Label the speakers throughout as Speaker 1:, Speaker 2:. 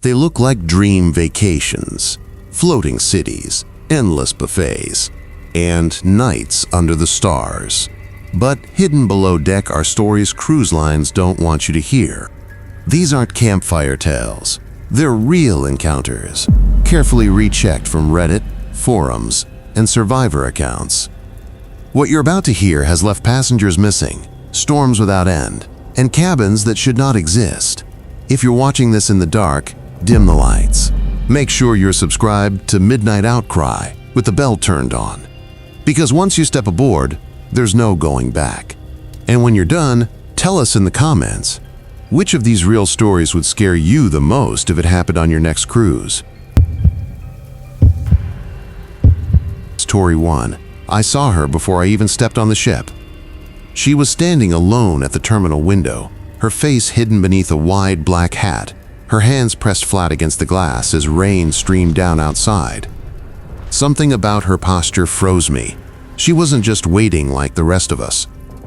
Speaker 1: They look like dream vacations, floating cities, endless buffets, and nights under the stars. But hidden below deck are stories cruise lines don't want you to hear. These aren't campfire tales. They're real encounters, carefully rechecked from Reddit, forums, and survivor accounts. What you're about to hear has left passengers missing, storms without end, and cabins that should not exist. If you're watching this in the dark, dim the lights. Make sure you're subscribed to Midnight Outcry with the bell turned on. Because once you step aboard, there's no going back. And when you're done, tell us in the comments, which of these real stories would scare you the most if it happened on your next cruise? Story 1. I saw her before I even stepped on the ship. She was standing alone at the terminal window, her face hidden beneath a wide black hat, her hands pressed flat against the glass as rain streamed down outside. Something about her posture froze me. She wasn't just waiting like the rest of us.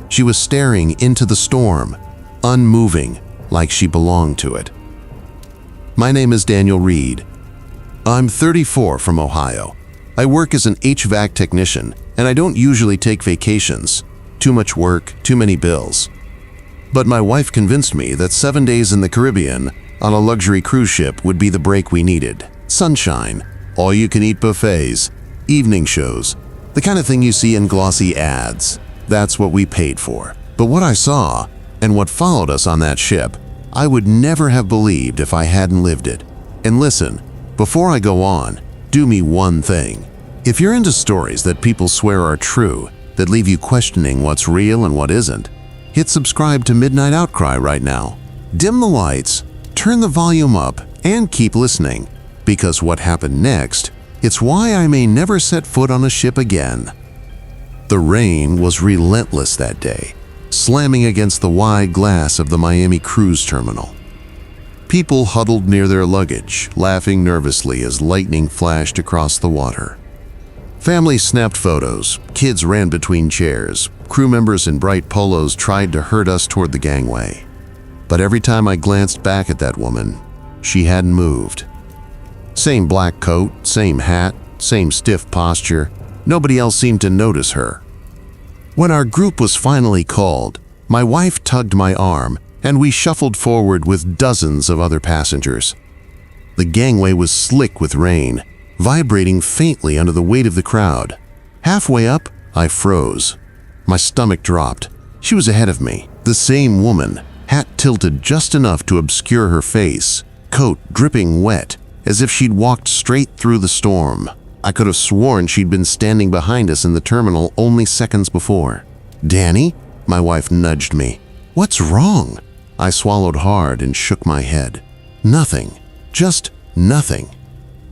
Speaker 1: She was staring into the storm, unmoving, like she belonged to it. My name is Daniel Reed. I'm 34 from Ohio. I work as an HVAC technician, and I don't usually take vacations. Too much work, too many bills. But my wife convinced me that 7 days in the Caribbean on a luxury cruise ship would be the break we needed. Sunshine, all-you-can-eat buffets, evening shows, the kind of thing you see in glossy ads. That's what we paid for. But what I saw, and what followed us on that ship, I would never have believed if I hadn't lived it. And listen, before I go on, do me one thing. If you're into stories that people swear are true, that leave you questioning what's real and what isn't, hit subscribe to Midnight Outcry right now. Dim the lights, turn the volume up, and keep listening. Because what happened next, it's why I may never set foot on a ship again. The rain was relentless that day, slamming against the wide glass of the Miami cruise terminal. People huddled near their luggage, laughing nervously as lightning flashed across the water. Families snapped photos, kids ran between chairs, crew members in bright polos tried to herd us toward the gangway. But every time I glanced back at that woman, she hadn't moved. Same black coat, same hat, same stiff posture. Nobody else seemed to notice her. When our group was finally called, my wife tugged my arm, and we shuffled forward with dozens of other passengers. The gangway was slick with rain, vibrating faintly under the weight of the crowd. Halfway up, I froze. My stomach dropped. She was ahead of me, the same woman, hat tilted just enough to obscure her face, coat dripping wet, as if she'd walked straight through the storm. I could have sworn she'd been standing behind us in the terminal only seconds before. "Danny?" My wife nudged me. "What's wrong?" I swallowed hard and shook my head. Nothing. Just nothing.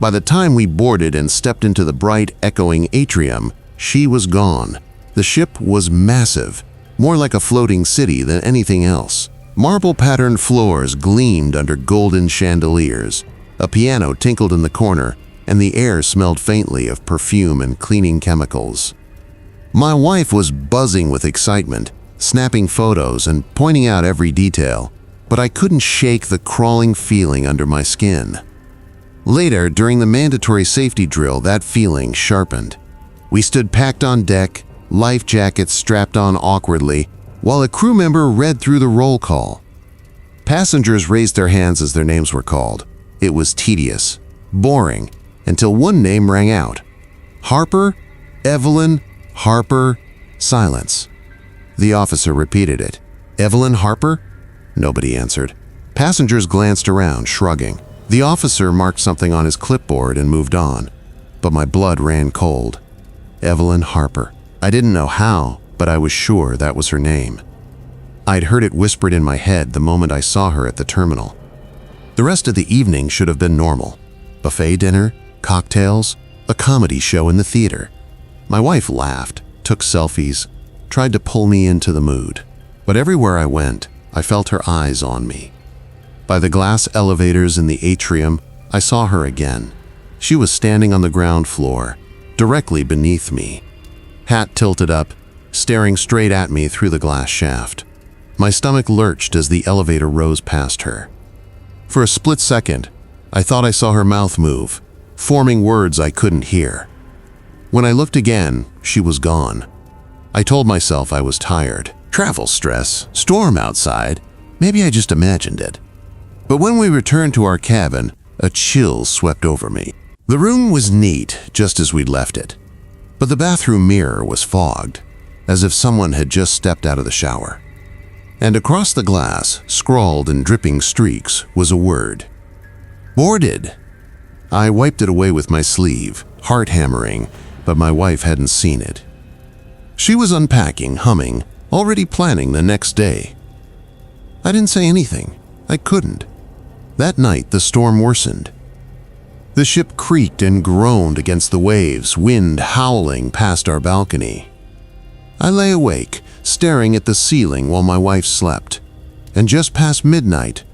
Speaker 1: By the time we boarded and stepped into the bright, echoing atrium, she was gone. The ship was massive, more like a floating city than anything else. Marble-patterned floors gleamed under golden chandeliers. A piano tinkled in the corner, and the air smelled faintly of perfume and cleaning chemicals. My wife was buzzing with excitement, snapping photos and pointing out every detail, but I couldn't shake the crawling feeling under my skin. Later, during the mandatory safety drill, that feeling sharpened. We stood packed on deck, life jackets strapped on awkwardly, while a crew member read through the roll call. Passengers raised their hands as their names were called. It was tedious, boring, until one name rang out. Harper, Evelyn, Harper, silence. The officer repeated it. Evelyn Harper? Nobody answered. Passengers glanced around, shrugging. The officer marked something on his clipboard and moved on, but my blood ran cold. Evelyn Harper. I didn't know how, but I was sure that was her name. I'd heard it whispered in my head the moment I saw her at the terminal. The rest of the evening should have been normal. Buffet dinner, cocktails, a comedy show in the theater. My wife laughed, took selfies, tried to pull me into the mood. But everywhere I went, I felt her eyes on me. By the glass elevators in the atrium, I saw her again. She was standing on the ground floor, directly beneath me. Hat tilted up, staring straight at me through the glass shaft. My stomach lurched as the elevator rose past her. For a split second, I thought I saw her mouth move, forming words I couldn't hear. When I looked again, she was gone. I told myself I was tired. Travel stress, storm outside, maybe I just imagined it. But when we returned to our cabin, a chill swept over me. The room was neat, just as we'd left it. But the bathroom mirror was fogged, as if someone had just stepped out of the shower. And across the glass, scrawled in dripping streaks, was a word. Boarded. I wiped it away with my sleeve, heart hammering, but my wife hadn't seen it. She was unpacking, humming, already planning the next day. I didn't say anything. I couldn't. That night, the storm worsened. The ship creaked and groaned against the waves, wind howling past our balcony. I lay awake, staring at the ceiling while my wife slept. And just past midnight,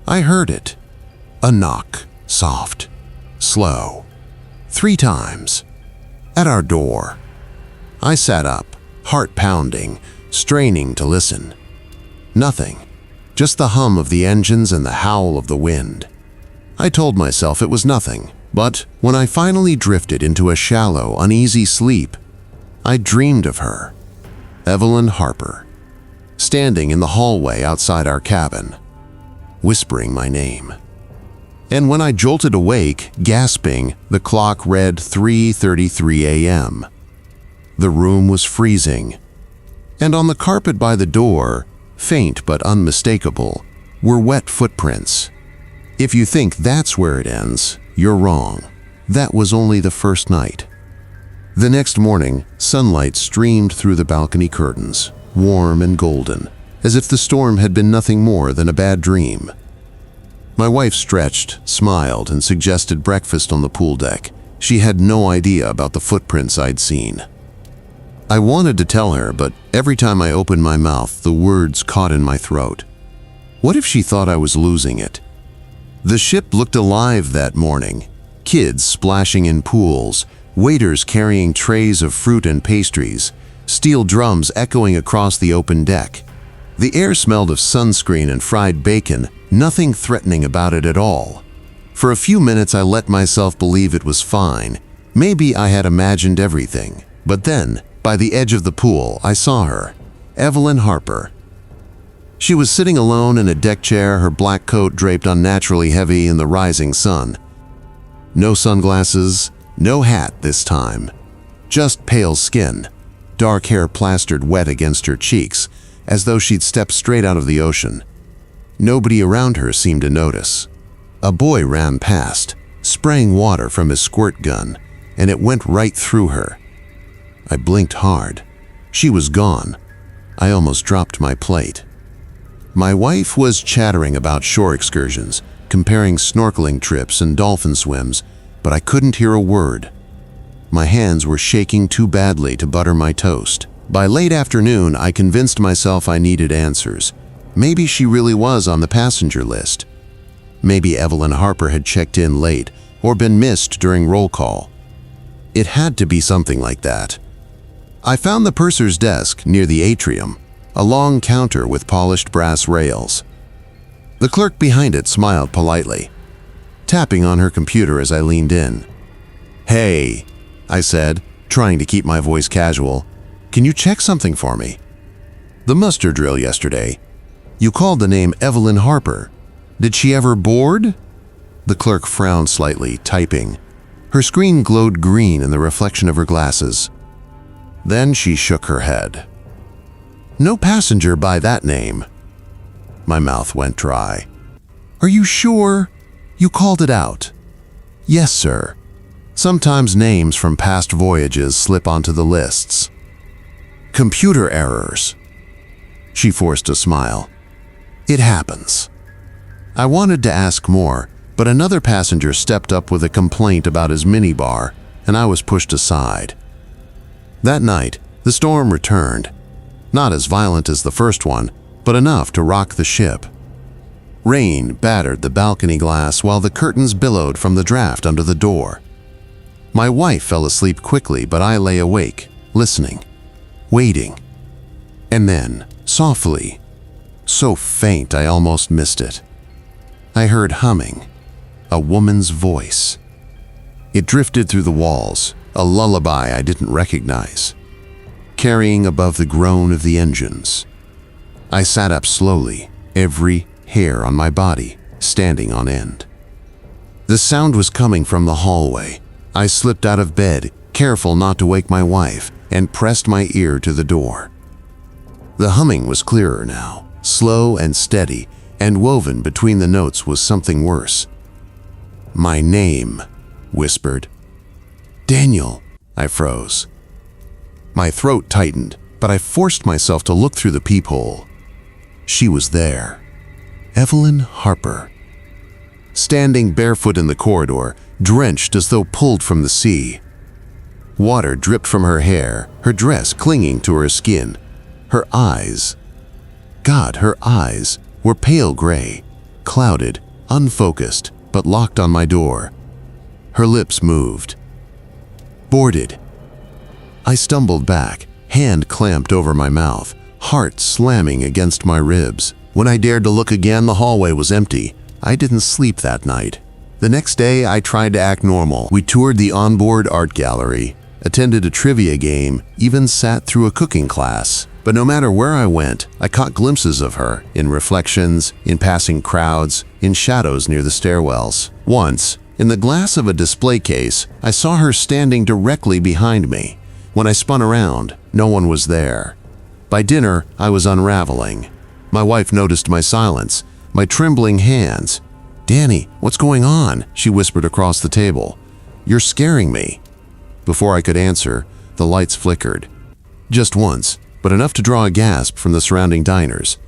Speaker 1: I heard it. A knock, soft, slow, 3 times, at our door. I sat up, heart pounding, straining to listen. Nothing, just the hum of the engines and the howl of the wind. I told myself it was nothing, but when I finally drifted into a shallow, uneasy sleep, I dreamed of her, Evelyn Harper, standing in the hallway outside our cabin, whispering my name. And when I jolted awake, gasping, the clock read 3:33 a.m. The room was freezing, and on the carpet by the door, faint but unmistakable, were wet footprints. If you think that's where it ends, you're wrong. That was only the first night. The next morning, sunlight streamed through the balcony curtains, warm and golden, as if the storm had been nothing more than a bad dream. My wife stretched, smiled, and suggested breakfast on the pool deck. She had no idea about the footprints I'd seen. I wanted to tell her, but every time I opened my mouth, the words caught in my throat. What if she thought I was losing it? The ship looked alive that morning. Kids splashing in pools, waiters carrying trays of fruit and pastries, steel drums echoing across the open deck. The air smelled of sunscreen and fried bacon, nothing threatening about it at all. For a few minutes I let myself believe it was fine. Maybe I had imagined everything. But then, by the edge of the pool, I saw her, Evelyn Harper. She was sitting alone in a deck chair, her black coat draped unnaturally heavy in the rising sun. No sunglasses, no hat this time. Just pale skin, dark hair plastered wet against her cheeks, as though she'd stepped straight out of the ocean. Nobody around her seemed to notice. A boy ran past, spraying water from his squirt gun, and it went right through her. I blinked hard. She was gone. I almost dropped my plate. My wife was chattering about shore excursions, comparing snorkeling trips and dolphin swims, but I couldn't hear a word. My hands were shaking too badly to butter my toast. By late afternoon, I convinced myself I needed answers. Maybe she really was on the passenger list. Maybe Evelyn Harper had checked in late or been missed during roll call. It had to be something like that. I found the purser's desk near the atrium, a long counter with polished brass rails. The clerk behind it smiled politely, tapping on her computer as I leaned in. "Hey," I said, trying to keep my voice casual, "can you check something for me? The muster drill yesterday. You called the name Evelyn Harper. Did she ever board?" The clerk frowned slightly, typing. Her screen glowed green in the reflection of her glasses. Then she shook her head. "No passenger by that name." My mouth went dry. "Are you sure? You called it out." "Yes, sir. Sometimes names from past voyages slip onto the lists." "Computer errors." She forced a smile. "It happens." I wanted to ask more, but another passenger stepped up with a complaint about his minibar, and I was pushed aside. That night, the storm returned. Not as violent as the first one, but enough to rock the ship. Rain battered the balcony glass while the curtains billowed from the draft under the door. My wife fell asleep quickly, but I lay awake, listening, waiting. And then, softly, so faint I almost missed it, I heard humming, a woman's voice. It drifted through the walls, a lullaby I didn't recognize, carrying above the groan of the engines. I sat up slowly, every hair on my body standing on end. The sound was coming from the hallway. I slipped out of bed, careful not to wake my wife, and pressed my ear to the door. The humming was clearer now, slow and steady, and woven between the notes was something worse. "My name," whispered. "Daniel," I froze. My throat tightened, but I forced myself to look through the peephole. She was there. Evelyn Harper. Standing barefoot in the corridor, drenched as though pulled from the sea. Water dripped from her hair, her dress clinging to her skin. Her eyes, her eyes were pale gray, clouded, unfocused, but locked on my door. Her lips moved. "Boarded." I stumbled back, hand clamped over my mouth, heart slamming against my ribs. When I dared to look again, the hallway was empty. I didn't sleep that night. The next day, I tried to act normal. We toured the onboard art gallery, attended a trivia game, even sat through a cooking class. But no matter where I went, I caught glimpses of her, in reflections, in passing crowds, in shadows near the stairwells. Once, in the glass of a display case, I saw her standing directly behind me. When I spun around, no one was there. By dinner, I was unraveling. My wife noticed my silence, my trembling hands. "Danny, what's going on?" she whispered across the table. "You're scaring me." Before I could answer, the lights flickered. Just once, but enough to draw a gasp from the surrounding diners.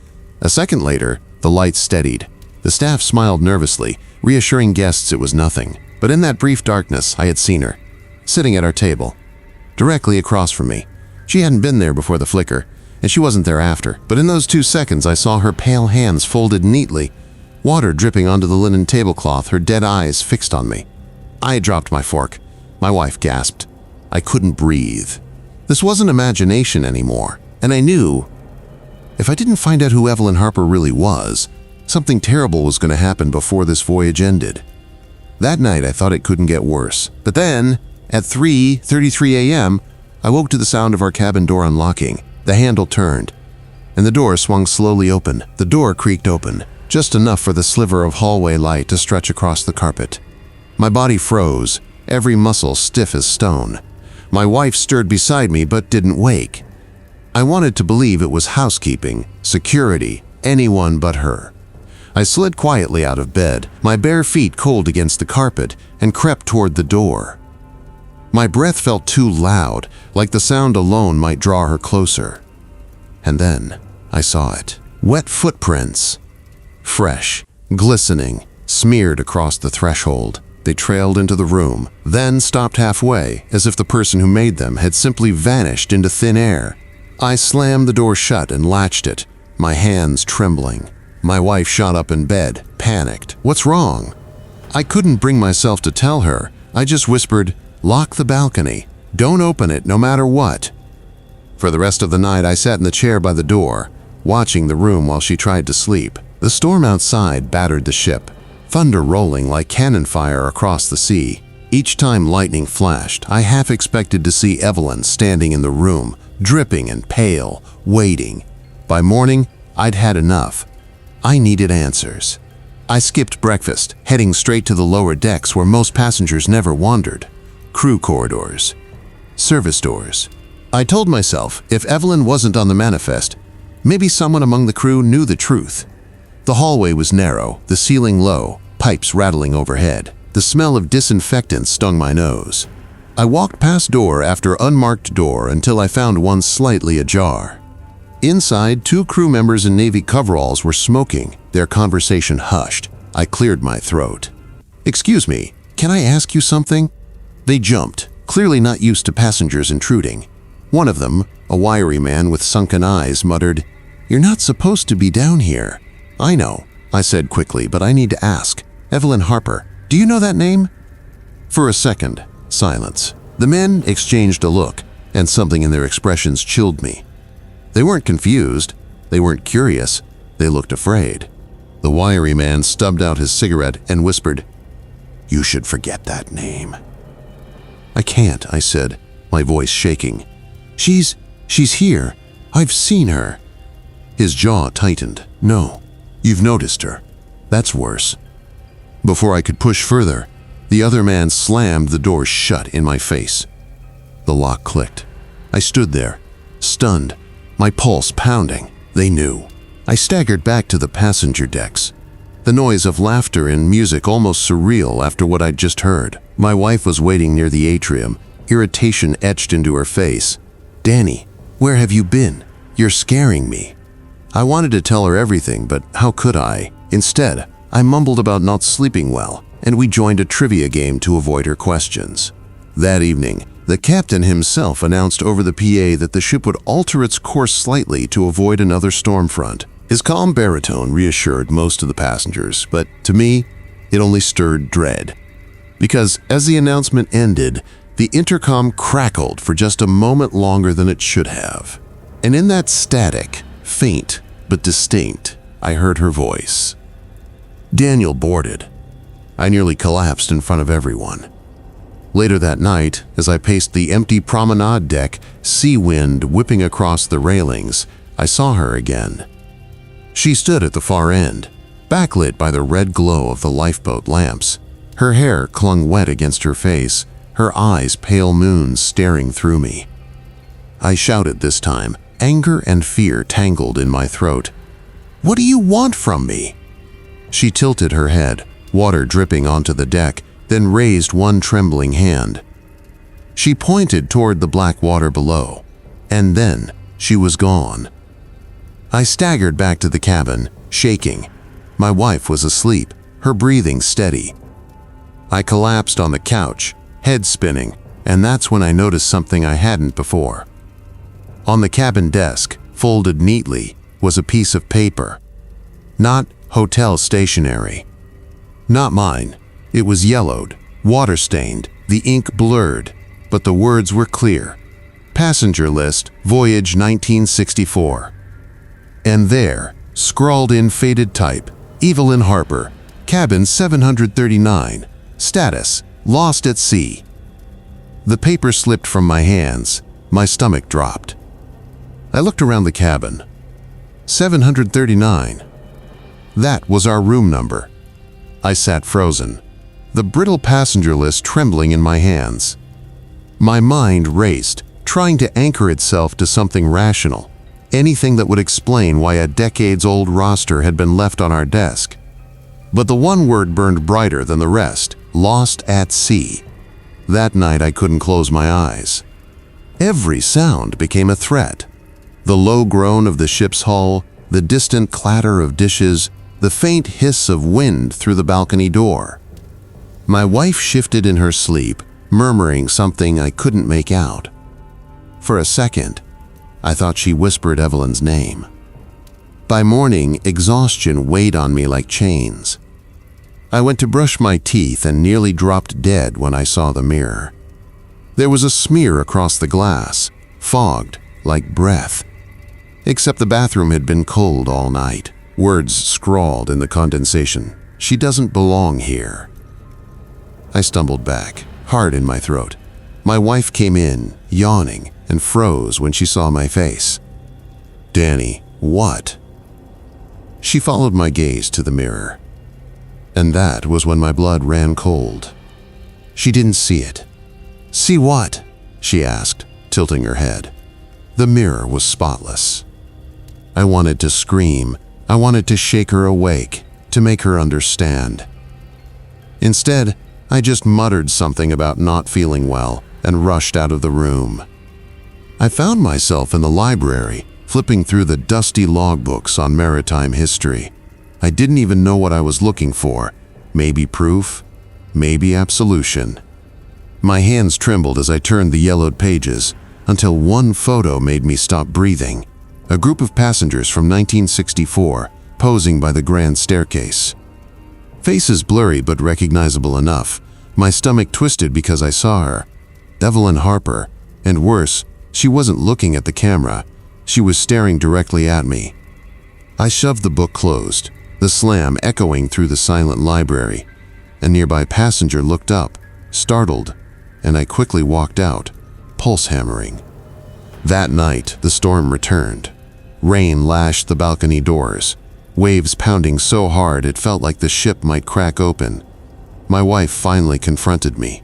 Speaker 1: A second later, the lights steadied. The staff smiled nervously, reassuring guests it was nothing. But in that brief darkness, I had seen her, sitting at our table, directly across from me. She hadn't been there before the flicker, and she wasn't there after. But in those 2 seconds, I saw her pale hands folded neatly, water dripping onto the linen tablecloth, her dead eyes fixed on me. I dropped my fork. My wife gasped. I couldn't breathe. This wasn't imagination anymore, and I knew if I didn't find out who Evelyn Harper really was, something terrible was going to happen before this voyage ended. That night, I thought it couldn't get worse. But then, at 3:33 a.m., I woke to the sound of our cabin door unlocking. The handle turned, and the door swung slowly open. The door creaked open, just enough for the sliver of hallway light to stretch across the carpet. My body froze, every muscle stiff as stone. My wife stirred beside me but didn't wake. I wanted to believe it was housekeeping, security, anyone but her. I slid quietly out of bed, my bare feet cold against the carpet, and crept toward the door. My breath felt too loud, like the sound alone might draw her closer. And then I saw it. Wet footprints. Fresh, glistening, smeared across the threshold. They trailed into the room, then stopped halfway, as if the person who made them had simply vanished into thin air. I slammed the door shut and latched it, my hands trembling. My wife shot up in bed, panicked. "What's wrong?" I couldn't bring myself to tell her. I just whispered, "Lock the balcony. Don't open it no matter what." For the rest of the night, I sat in the chair by the door, watching the room while she tried to sleep. The storm outside battered the ship, thunder rolling like cannon fire across the sea. Each time lightning flashed, I half expected to see Evelyn standing in the room, dripping and pale, waiting. By morning, I'd had enough. I needed answers. I skipped breakfast, heading straight to the lower decks where most passengers never wandered. Crew corridors, service doors. I told myself if Evelyn wasn't on the manifest, maybe someone among the crew knew the truth. The hallway was narrow, the ceiling low, pipes rattling overhead. The smell of disinfectant stung my nose. I walked past door after unmarked door until I found one slightly ajar. Inside, 2 crew members in Navy coveralls were smoking, their conversation hushed. I cleared my throat. "Excuse me, can I ask you something?" They jumped, clearly not used to passengers intruding. One of them, a wiry man with sunken eyes, muttered, "You're not supposed to be down here." "I know," I said quickly, "but I need to ask. Evelyn Harper, do you know that name?" For a second, silence. The men exchanged a look, and something in their expressions chilled me. They weren't confused. They weren't curious. They looked afraid. The wiry man stubbed out his cigarette and whispered, You should forget that name." "I can't," I said, my voice shaking. She's here. I've seen her." His jaw tightened. "No, you've noticed her. That's worse." Before I could push further, the other man slammed the door shut in my face. The lock clicked. I stood there, stunned, my pulse pounding. They knew. I staggered back to the passenger decks. The noise of laughter and music almost surreal after what I'd just heard. My wife was waiting near the atrium, irritation etched into her face. "Danny, where have you been? You're scaring me." I wanted to tell her everything, but how could I? Instead, I mumbled about not sleeping well, and we joined a trivia game to avoid her questions. That evening, the captain himself announced over the PA that the ship would alter its course slightly to avoid another storm front. His calm baritone reassured most of the passengers, but to me, it only stirred dread. Because as the announcement ended, the intercom crackled for just a moment longer than it should have. And in that static, faint but distinct, I heard her voice. Daniel boarded. I nearly collapsed in front of everyone. Later that night, as I paced the empty promenade deck, sea wind whipping across the railings, I saw her again. She stood at the far end, backlit by the red glow of the lifeboat lamps. Her hair clung wet against her face, her eyes pale moons staring through me. I shouted this time, anger and fear tangled in my throat. "What do you want from me?" She tilted her head, water dripping onto the deck, then raised one trembling hand. She pointed toward the black water below, and then she was gone. I staggered back to the cabin, shaking. My wife was asleep, her breathing steady. I collapsed on the couch, head spinning, and that's when I noticed something I hadn't before. On the cabin desk, folded neatly, was a piece of paper. Not hotel stationery. Not mine. It was yellowed, water-stained, the ink blurred, but the words were clear. Passenger list, voyage 1964. And there, scrawled in faded type, Evelyn Harper, cabin 739, status, lost at sea. The paper slipped from my hands. My stomach dropped. I looked around the cabin. 739. That was our room number. I sat frozen, the brittle passenger list trembling in my hands. My mind raced, trying to anchor itself to something rational, anything that would explain why a decades-old roster had been left on our desk. But the one word burned brighter than the rest: lost at sea. That night I couldn't close my eyes. Every sound became a threat. The low groan of the ship's hull, the distant clatter of dishes, the faint hiss of wind through the balcony door. My wife shifted in her sleep, murmuring something I couldn't make out. For a second, I thought she whispered Evelyn's name. By morning, exhaustion weighed on me like chains. I went to brush my teeth and nearly dropped dead when I saw the mirror. There was a smear across the glass, fogged like breath. Except the bathroom had been cold all night. Words scrawled in the condensation. She doesn't belong here. I stumbled back, hard in my throat. My wife came in, yawning, and froze when she saw my face. "Danny, what?" She followed my gaze to the mirror. And that was when my blood ran cold. She didn't see it. "See what?" she asked, tilting her head. The mirror was spotless. I wanted to scream. I wanted to shake her awake, to make her understand. Instead, I just muttered something about not feeling well and rushed out of the room. I found myself in the library, flipping through the dusty logbooks on maritime history. I didn't even know what I was looking for. Maybe proof, maybe absolution. My hands trembled as I turned the yellowed pages, until one photo made me stop breathing. A group of passengers from 1964, posing by the grand staircase. Faces blurry but recognizable enough. My stomach twisted because I saw her. Evelyn Harper, and worse, she wasn't looking at the camera. She was staring directly at me. I shoved the book closed, the slam echoing through the silent library, A nearby passenger looked up, startled, and I quickly walked out, pulse hammering. That night, the storm returned. Rain lashed the balcony doors, waves pounding so hard it felt like the ship might crack open. My wife finally confronted me.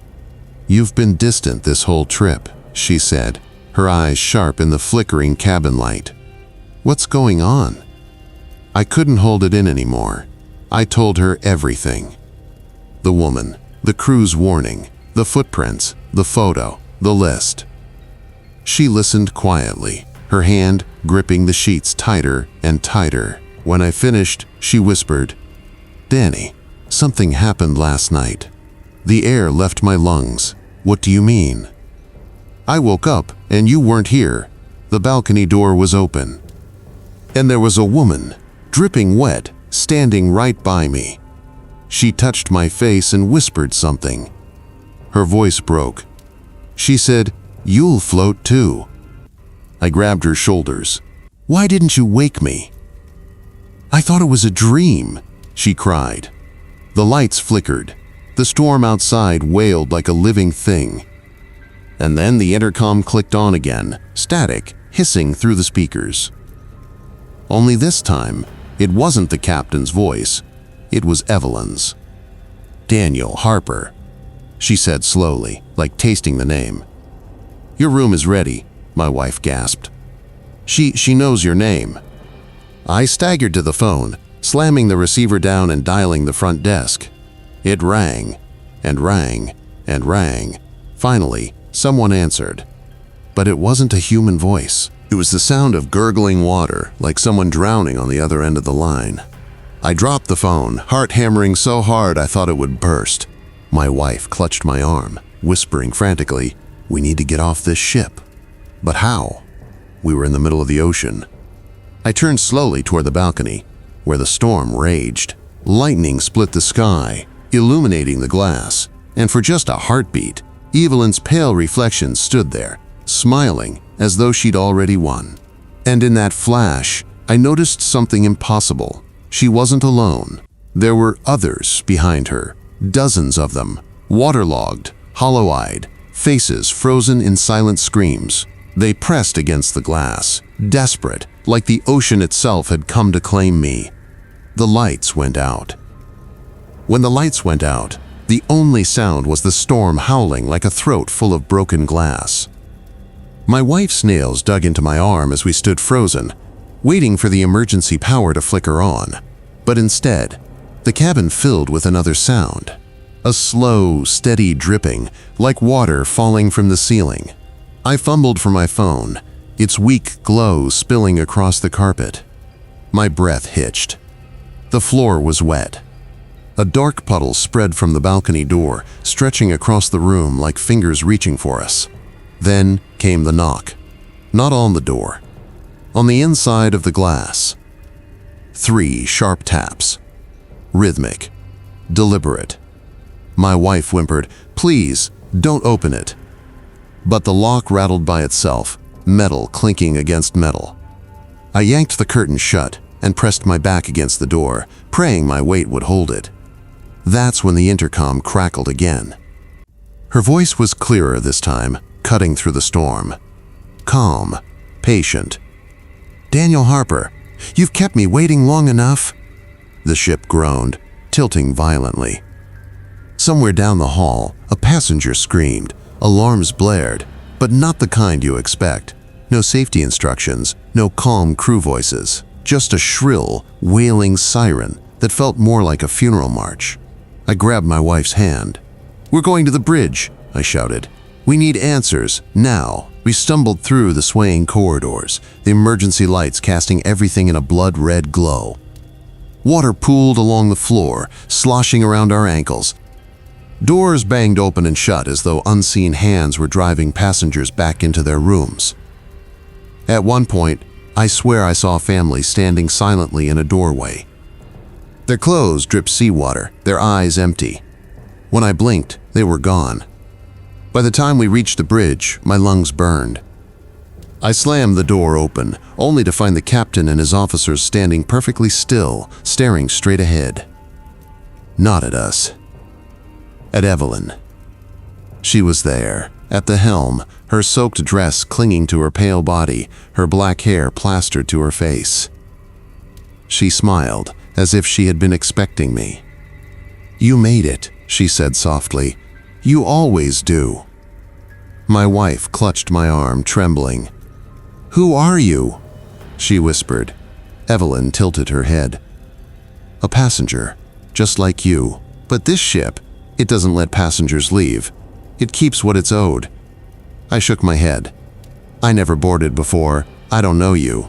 Speaker 1: "You've been distant this whole trip," she said, her eyes sharp in the flickering cabin light. "What's going on?" I couldn't hold it in anymore. I told her everything. The woman, the crew's warning, the footprints, the photo, the list. She listened quietly, her hand gripping the sheets tighter and tighter. When I finished, she whispered, "Danny, something happened last night. The air left my lungs." "What do you mean?" "I woke up and you weren't here. The balcony door was open. And there was a woman, dripping wet, standing right by me. She touched my face and whispered something. Her voice broke. She said, 'You'll float too.'" I grabbed her shoulders. "Why didn't you wake me?" "I thought it was a dream," she cried. The lights flickered. The storm outside wailed like a living thing. And then the intercom clicked on again, static, hissing through the speakers. Only this time, it wasn't the captain's voice. It was Evelyn's. "Daniel Harper," she said slowly, like tasting the name. "Your room is ready," my wife gasped. She knows your name." I staggered to the phone, slamming the receiver down and dialing the front desk. It rang, and rang, and rang. Finally, someone answered. But it wasn't a human voice. It was the sound of gurgling water, like someone drowning on the other end of the line. I dropped the phone, heart hammering so hard I thought it would burst. My wife clutched my arm, whispering frantically, "We need to get off this ship." But how? We were in the middle of the ocean. I turned slowly toward the balcony, where the storm raged. Lightning split the sky, illuminating the glass, and for just a heartbeat, Evelyn's pale reflection stood there, smiling as though she'd already won. And in that flash, I noticed something impossible. She wasn't alone. There were others behind her, dozens of them, waterlogged, hollow-eyed, faces frozen in silent screams. They pressed against the glass, desperate, like the ocean itself had come to claim me. The lights went out. When the lights went out, the only sound was the storm howling like a throat full of broken glass. My wife's nails dug into my arm as we stood frozen, waiting for the emergency power to flicker on. But instead, the cabin filled with another sound. A slow, steady dripping, like water falling from the ceiling. I fumbled for my phone, its weak glow spilling across the carpet. My breath hitched. The floor was wet. A dark puddle spread from the balcony door, stretching across the room like fingers reaching for us. Then came the knock. Not on the door. On the inside of the glass. 3 sharp taps. Rhythmic. Deliberate. My wife whimpered, "Please, don't open it." But the lock rattled by itself, metal clinking against metal. I yanked the curtain shut and pressed my back against the door, praying my weight would hold it. That's when the intercom crackled again. Her voice was clearer this time, cutting through the storm. Calm, patient. "Daniel Harper, you've kept me waiting long enough." The ship groaned, tilting violently. Somewhere down the hall, a passenger screamed. Alarms blared, but not the kind you expect. No safety instructions, no calm crew voices. Just a shrill, wailing siren that felt more like a funeral march. I grabbed my wife's hand. "We're going to the bridge," I shouted. "We need answers, now." We stumbled through the swaying corridors, the emergency lights casting everything in a blood-red glow. Water pooled along the floor, sloshing around our ankles. Doors banged open and shut as though unseen hands were driving passengers back into their rooms. At one point, I swear I saw a family standing silently in a doorway. Their clothes dripped seawater, their eyes empty. When I blinked, they were gone. By the time we reached the bridge, my lungs burned. I slammed the door open, only to find the captain and his officers standing perfectly still, staring straight ahead. Not at us. at Evelyn. She was there, at the helm, her soaked dress clinging to her pale body, her black hair plastered to her face. She smiled, as if she had been expecting me. "You made it," she said softly. "You always do." My wife clutched my arm, trembling. "Who are you?" she whispered. Evelyn tilted her head. "A passenger, just like you. But this ship, it doesn't let passengers leave. It keeps what it's owed." I shook my head. "I never boarded before. I don't know you."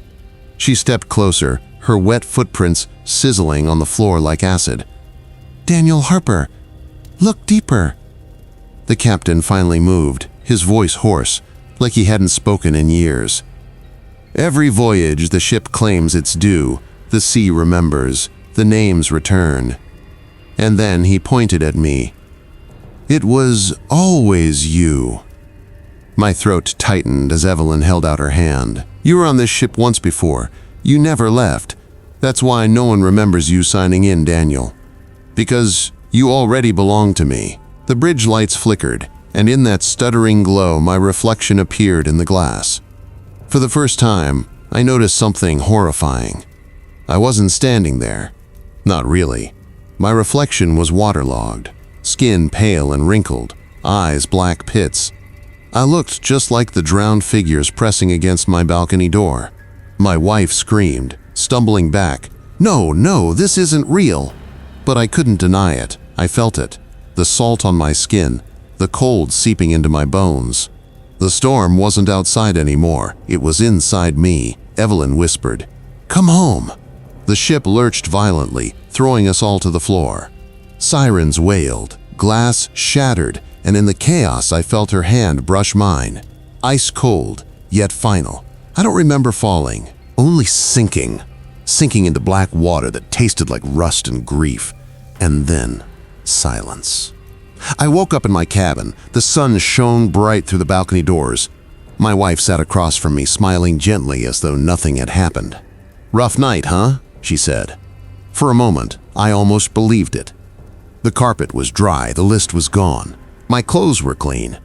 Speaker 1: She stepped closer, her wet footprints sizzling on the floor like acid. "Daniel Harper, look deeper." The captain finally moved, his voice hoarse, like he hadn't spoken in years. "Every voyage the ship claims its due, the sea remembers, the names return." And then he pointed at me. "It was always you." My throat tightened as Evelyn held out her hand. "You were on this ship once before. You never left. That's why no one remembers you signing in, Daniel. Because you already belong to me." The bridge lights flickered, and in that stuttering glow my reflection appeared in the glass. For the first time, I noticed something horrifying. I wasn't standing there. Not really. My reflection was waterlogged, skin pale and wrinkled, eyes black pits. I looked just like the drowned figures pressing against my balcony door. My wife screamed, stumbling back. No, this isn't real." But I couldn't deny it. I felt it. The salt on my skin, the cold seeping into my bones. The storm wasn't outside anymore. It was inside me. Evelyn whispered, "Come home." The ship lurched violently, throwing us all to the floor. Sirens wailed, glass shattered, and in the chaos I felt her hand brush mine. Ice cold, yet final. I don't remember falling, only sinking into black water that tasted like rust and grief. And then silence. I woke up in my cabin. The sun shone bright through the balcony doors. My wife sat across from me, smiling gently as though nothing had happened. "Rough night, huh?" she said. For a moment, I almost believed it. The carpet was dry, the list was gone. My clothes were clean.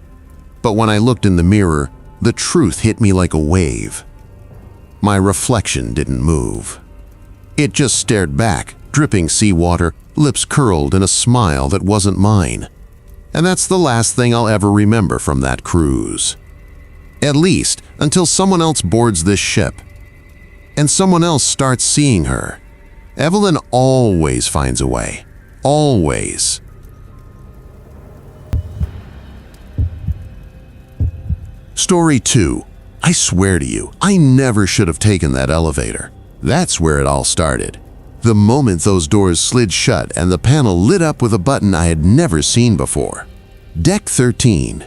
Speaker 1: But when I looked in the mirror, the truth hit me like a wave. My reflection didn't move. It just stared back, dripping seawater, lips curled in a smile that wasn't mine. And that's the last thing I'll ever remember from that cruise. At least until someone else boards this ship. And someone else starts seeing her. Evelyn always finds a way. Always. Story 2. I swear to you, I never should have taken that elevator. That's where it all started. The moment those doors slid shut and the panel lit up with a button I had never seen before. Deck 13.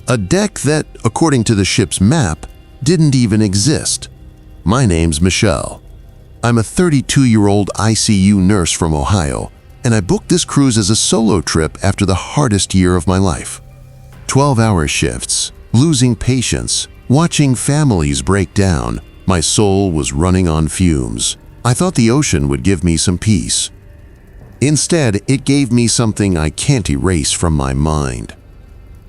Speaker 1: A deck that, according to the ship's map, didn't even exist. My name's Michelle. I'm a 32-year-old ICU nurse from Ohio, and I booked this cruise as a solo trip after the hardest year of my life. 12-hour shifts, losing patience, watching families break down. My soul was running on fumes. I thought the ocean would give me some peace. Instead, it gave me something I can't erase from my mind.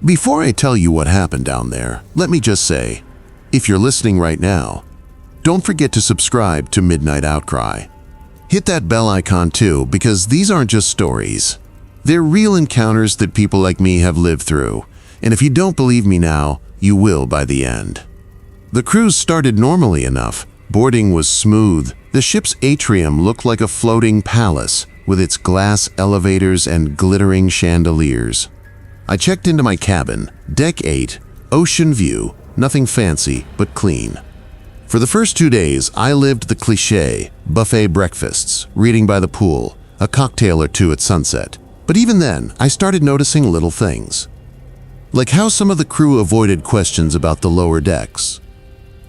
Speaker 1: Before I tell you what happened down there, let me just say, if you're listening right now, don't forget to subscribe to Midnight Outcry. Hit that bell icon too, because these aren't just stories. They're real encounters that people like me have lived through, and if you don't believe me now, you will by the end. The cruise started normally enough. Boarding was smooth. The ship's atrium looked like a floating palace with its glass elevators and glittering chandeliers. I checked into my cabin, deck 8, ocean view, nothing fancy but clean. For the first 2 days, I lived the cliché, buffet breakfasts, reading by the pool, a cocktail or two at sunset. But even then, I started noticing little things. Like how some of the crew avoided questions about the lower decks.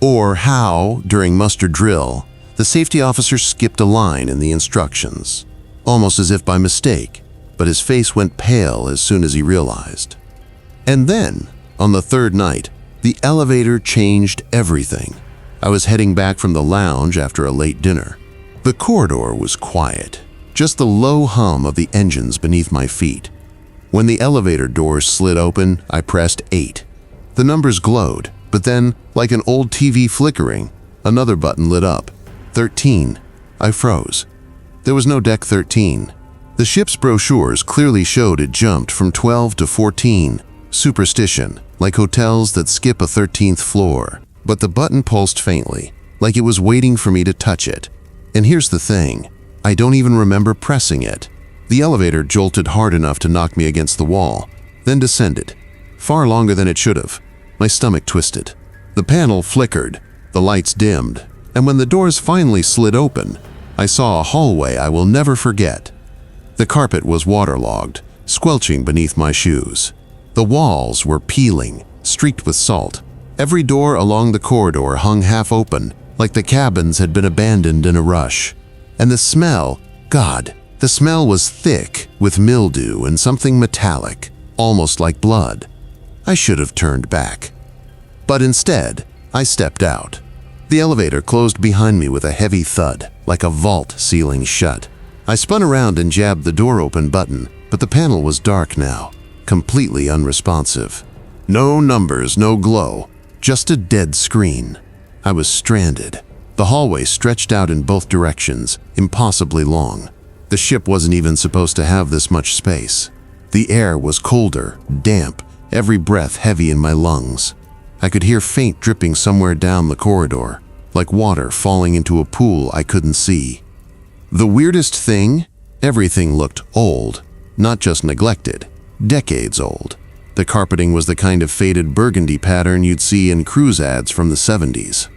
Speaker 1: Or how, during muster drill, the safety officer skipped a line in the instructions, almost as if by mistake, but his face went pale as soon as he realized. And then, on the third night, the elevator changed everything. I was heading back from the lounge after a late dinner. The corridor was quiet, just the low hum of the engines beneath my feet. When the elevator doors slid open, I pressed 8. The numbers glowed, but then, like an old TV flickering, another button lit up. 13. I froze. There was no deck 13. The ship's brochures clearly showed it jumped from 12 to 14. Superstition, like hotels that skip a 13th floor. But the button pulsed faintly, like it was waiting for me to touch it. And here's the thing, I don't even remember pressing it. The elevator jolted hard enough to knock me against the wall, then descended. Far longer than it should have. My stomach twisted. The panel flickered, the lights dimmed, and when the doors finally slid open, I saw a hallway I will never forget. The carpet was waterlogged, squelching beneath my shoes. The walls were peeling, streaked with salt. Every door along the corridor hung half open, like the cabins had been abandoned in a rush. And the smell, God, the smell was thick with mildew and something metallic, almost like blood. I should have turned back. But instead, I stepped out. The elevator closed behind me with a heavy thud, like a vault sealing shut. I spun around and jabbed the door open button, but the panel was dark now, completely unresponsive. No numbers, no glow, just a dead screen. I was stranded. The hallway stretched out in both directions, impossibly long. The ship wasn't even supposed to have this much space. The air was colder, damp, every breath heavy in my lungs. I could hear faint dripping somewhere down the corridor, like water falling into a pool I couldn't see. The weirdest thing? Everything looked old, not just neglected, decades old. The carpeting was the kind of faded burgundy pattern you'd see in cruise ads from the 70s.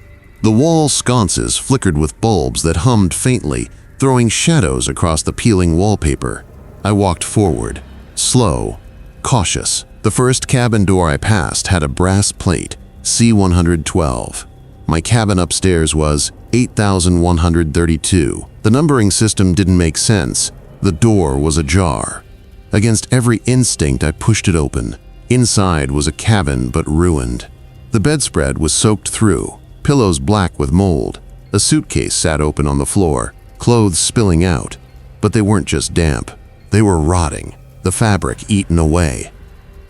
Speaker 1: The wall sconces flickered with bulbs that hummed faintly, throwing shadows across the peeling wallpaper. I walked forward, slow, cautious. The first cabin door I passed had a brass plate, C112. My cabin upstairs was 8132. The numbering system didn't make sense. The door was ajar. Against every instinct, I pushed it open. Inside was a cabin, but ruined. The bedspread was soaked through, pillows black with mold. A suitcase sat open on the floor, clothes spilling out. But they weren't just damp. They were rotting, the fabric eaten away.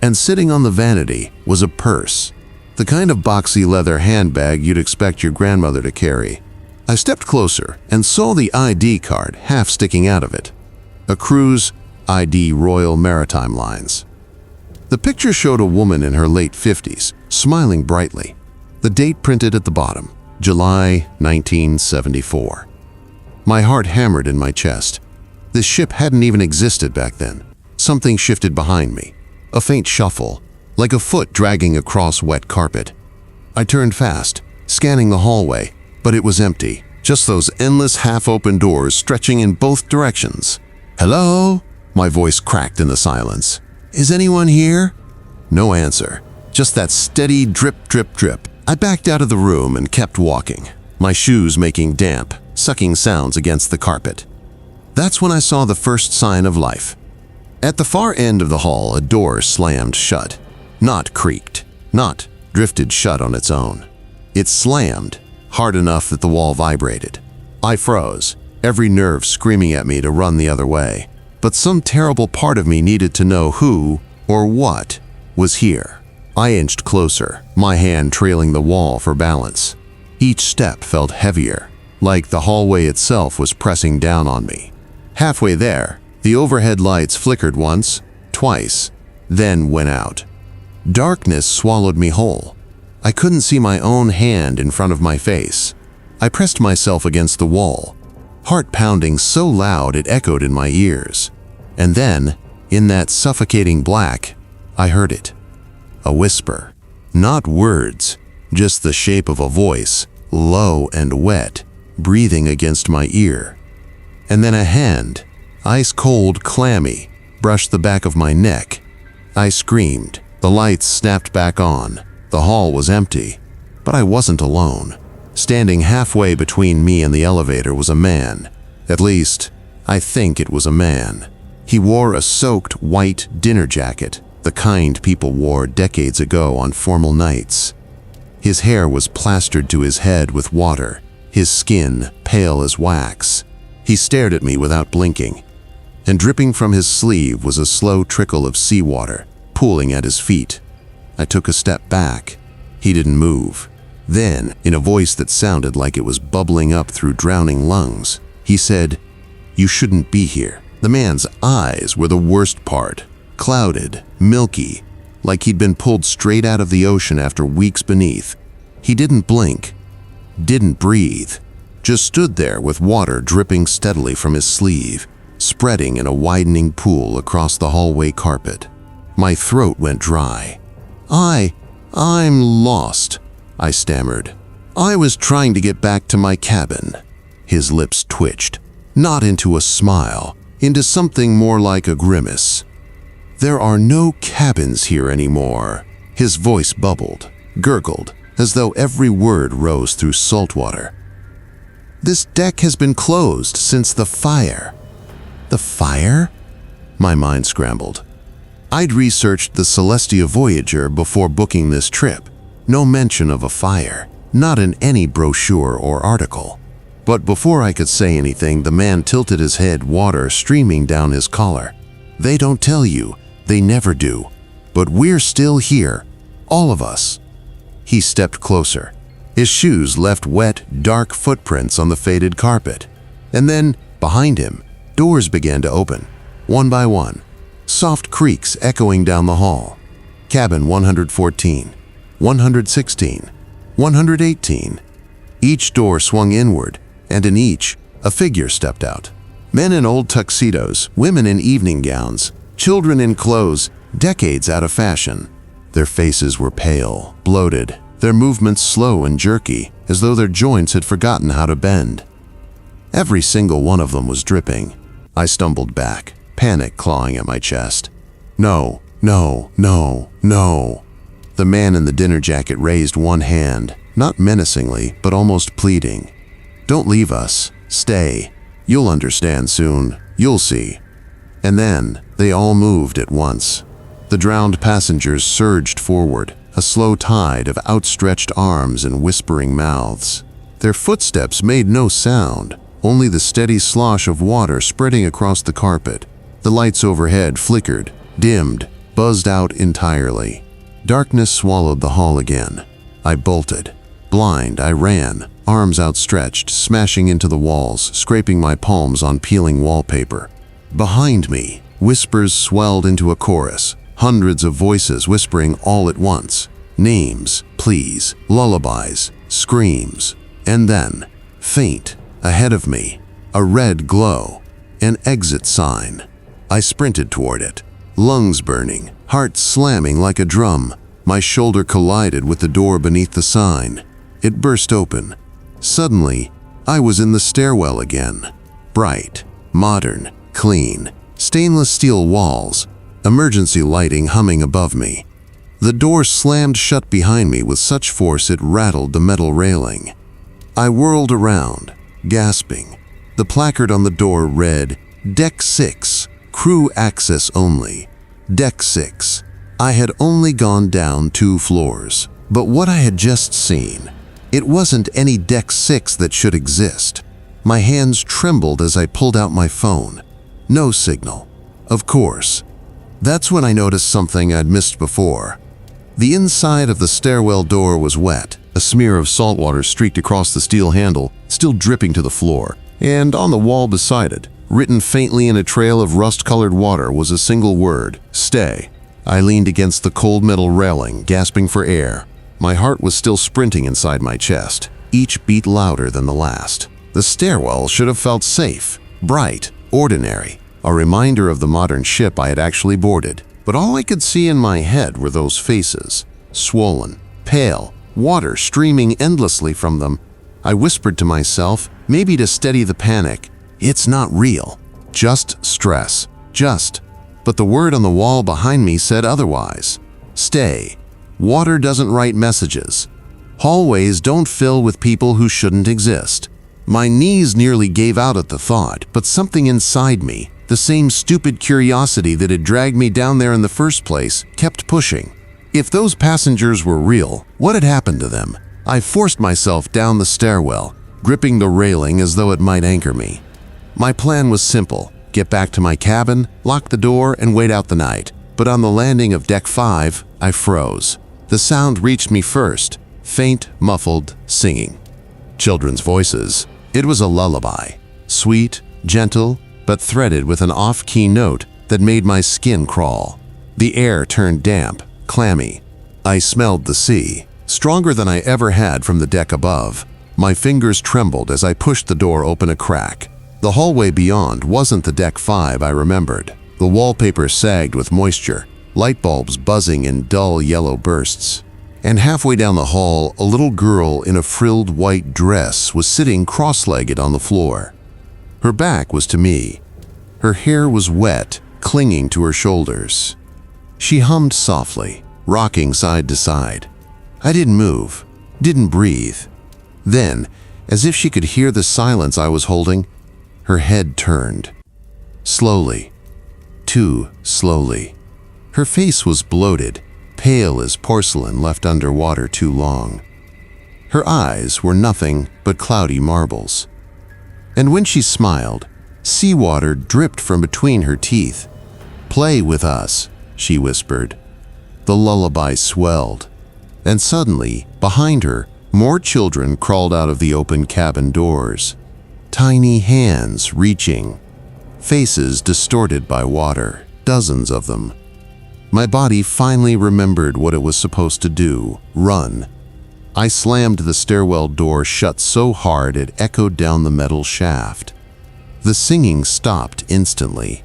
Speaker 1: And sitting on the vanity was a purse, the kind of boxy leather handbag you'd expect your grandmother to carry. I stepped closer and saw the ID card half sticking out of it. A cruise ID Royal Maritime Lines. The picture showed a woman in her late 50s, smiling brightly. The date printed at the bottom, July 1974. My heart hammered in my chest. This ship hadn't even existed back then. Something shifted behind me. A faint shuffle, like a foot dragging across wet carpet. I turned fast, scanning the hallway, but it was empty. Just those endless half-open doors stretching in both directions. "Hello?" My voice cracked in the silence. "Is anyone here?" No answer. Just that steady drip, drip, drip. I backed out of the room and kept walking, my shoes making damp, sucking sounds against the carpet. That's when I saw the first sign of life. At the far end of the hall, a door slammed shut. Not creaked, not drifted shut on its own. It slammed, hard enough that the wall vibrated. I froze, every nerve screaming at me to run the other way. But some terrible part of me needed to know who, or what, was here. I inched closer, my hand trailing the wall for balance. Each step felt heavier, like the hallway itself was pressing down on me. Halfway there, the overhead lights flickered once, twice, then went out. Darkness swallowed me whole. I couldn't see my own hand in front of my face. I pressed myself against the wall, heart pounding so loud it echoed in my ears. And then, in that suffocating black, I heard it. A whisper. Not words, just the shape of a voice, low and wet, breathing against my ear. And then a hand, ice cold, clammy, brushed the back of my neck. I screamed. The lights snapped back on. The hall was empty, but I wasn't alone. Standing halfway between me and the elevator was a man. At least, I think it was a man. He wore a soaked white dinner jacket, the kind people wore decades ago on formal nights. His hair was plastered to his head with water, his skin pale as wax. He stared at me without blinking. and dripping from his sleeve was a slow trickle of seawater, pooling at his feet. I took a step back. He didn't move. Then, in a voice that sounded like it was bubbling up through drowning lungs, he said, "You shouldn't be here." The man's eyes were the worst part, clouded, milky, like he'd been pulled straight out of the ocean after weeks beneath. He didn't blink, didn't breathe, just stood there with water dripping steadily from his sleeve, spreading in a widening pool across the hallway carpet. My throat went dry. I'm lost," I stammered. "I was trying to get back to my cabin." His lips twitched, not into a smile, into something more like a grimace. "There are no cabins here anymore." His voice bubbled, gurgled, as though every word rose through salt water. "This deck has been closed since the fire." "The fire?" My mind scrambled. I'd researched the Celestia Voyager before booking this trip. No mention of a fire, not in any brochure or article. But before I could say anything, the man tilted his head, water streaming down his collar. "They don't tell you, they never do. But we're still here, all of us." He stepped closer. His shoes left wet, dark footprints on the faded carpet. And then, behind him, doors began to open, one by one, soft creaks echoing down the hall. Cabin 114, 116, 118. Each door swung inward, and in each, a figure stepped out. Men in old tuxedos, women in evening gowns, children in clothes decades out of fashion. Their faces were pale, bloated, their movements slow and jerky, as though their joints had forgotten how to bend. Every single one of them was dripping. I stumbled back, panic clawing at my chest. "No, no, no, no." The man in the dinner jacket raised one hand, not menacingly, but almost pleading. "Don't leave us. Stay. You'll understand soon. You'll see." And then, they all moved at once. The drowned passengers surged forward, a slow tide of outstretched arms and whispering mouths. Their footsteps made no sound, only the steady slosh of water spreading across the carpet. The lights overhead flickered, dimmed, buzzed out entirely. Darkness swallowed the hall again. I bolted. Blind, I ran, arms outstretched, smashing into the walls, scraping my palms on peeling wallpaper. Behind me, whispers swelled into a chorus, hundreds of voices whispering all at once. Names, pleas, lullabies, screams. And then, faint, ahead of me, a red glow, an exit sign. I sprinted toward it, lungs burning, heart slamming like a drum. My shoulder collided with the door beneath the sign. It burst open. Suddenly, I was in the stairwell again. Bright, modern, clean, stainless steel walls, emergency lighting humming above me. The door slammed shut behind me with such force it rattled the metal railing. I whirled around, gasping. The placard on the door read, "Deck 6, crew access only." Deck 6. I had only gone down 2 floors. But what I had just seen, it wasn't any Deck 6 that should exist. My hands trembled as I pulled out my phone. No signal. Of course. That's when I noticed something I'd missed before. The inside of the stairwell door was wet. A smear of salt water streaked across the steel handle, still dripping to the floor. And on the wall beside it, written faintly in a trail of rust-colored water, was a single word, "Stay." I leaned against the cold metal railing, gasping for air. My heart was still sprinting inside my chest, each beat louder than the last. The stairwell should have felt safe, bright, ordinary, a reminder of the modern ship I had actually boarded. But all I could see in my head were those faces, swollen, pale, water streaming endlessly from them. I whispered to myself, maybe to steady the panic, "It's not real. Just stress. Just." But the word on the wall behind me said otherwise. "Stay. Water doesn't write messages. Hallways don't fill with people who shouldn't exist." My knees nearly gave out at the thought, but something inside me, the same stupid curiosity that had dragged me down there in the first place, kept pushing. If those passengers were real, what had happened to them? I forced myself down the stairwell, gripping the railing as though it might anchor me. My plan was simple: get back to my cabin, lock the door, and wait out the night. But on the landing of Deck 5, I froze. The sound reached me first, faint, muffled, singing. Children's voices. It was a lullaby. Sweet, gentle, but threaded with an off-key note that made my skin crawl. The air turned damp, clammy. I smelled the sea, stronger than I ever had from the deck above. My fingers trembled as I pushed the door open a crack. The hallway beyond wasn't the Deck 5 I remembered. The wallpaper sagged with moisture, light bulbs buzzing in dull yellow bursts. And halfway down the hall, a little girl in a frilled white dress was sitting cross-legged on the floor. Her back was to me. Her hair was wet, clinging to her shoulders. She hummed softly, rocking side to side. I didn't move, didn't breathe. Then, as if she could hear the silence I was holding, her head turned. Slowly. Too slowly. Her face was bloated, pale as porcelain left under water too long. Her eyes were nothing but cloudy marbles. And when she smiled, seawater dripped from between her teeth. "Play with us," she whispered. The lullaby swelled, and suddenly, behind her, more children crawled out of the open cabin doors. Tiny hands reaching, faces distorted by water, dozens of them. My body finally remembered what it was supposed to do: run. I slammed the stairwell door shut so hard it echoed down the metal shaft. The singing stopped instantly.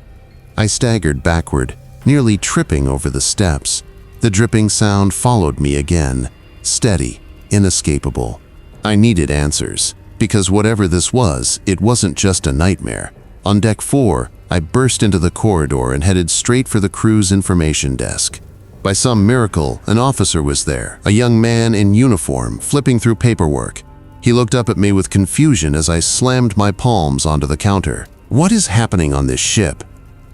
Speaker 1: I staggered backward, nearly tripping over the steps. The dripping sound followed me again, steady, inescapable. I needed answers, because whatever this was, it wasn't just a nightmare. On Deck 4, I burst into the corridor and headed straight for the crew's information desk. By some miracle, an officer was there, a young man in uniform, flipping through paperwork. He looked up at me with confusion as I slammed my palms onto the counter. "What is happening on this ship?"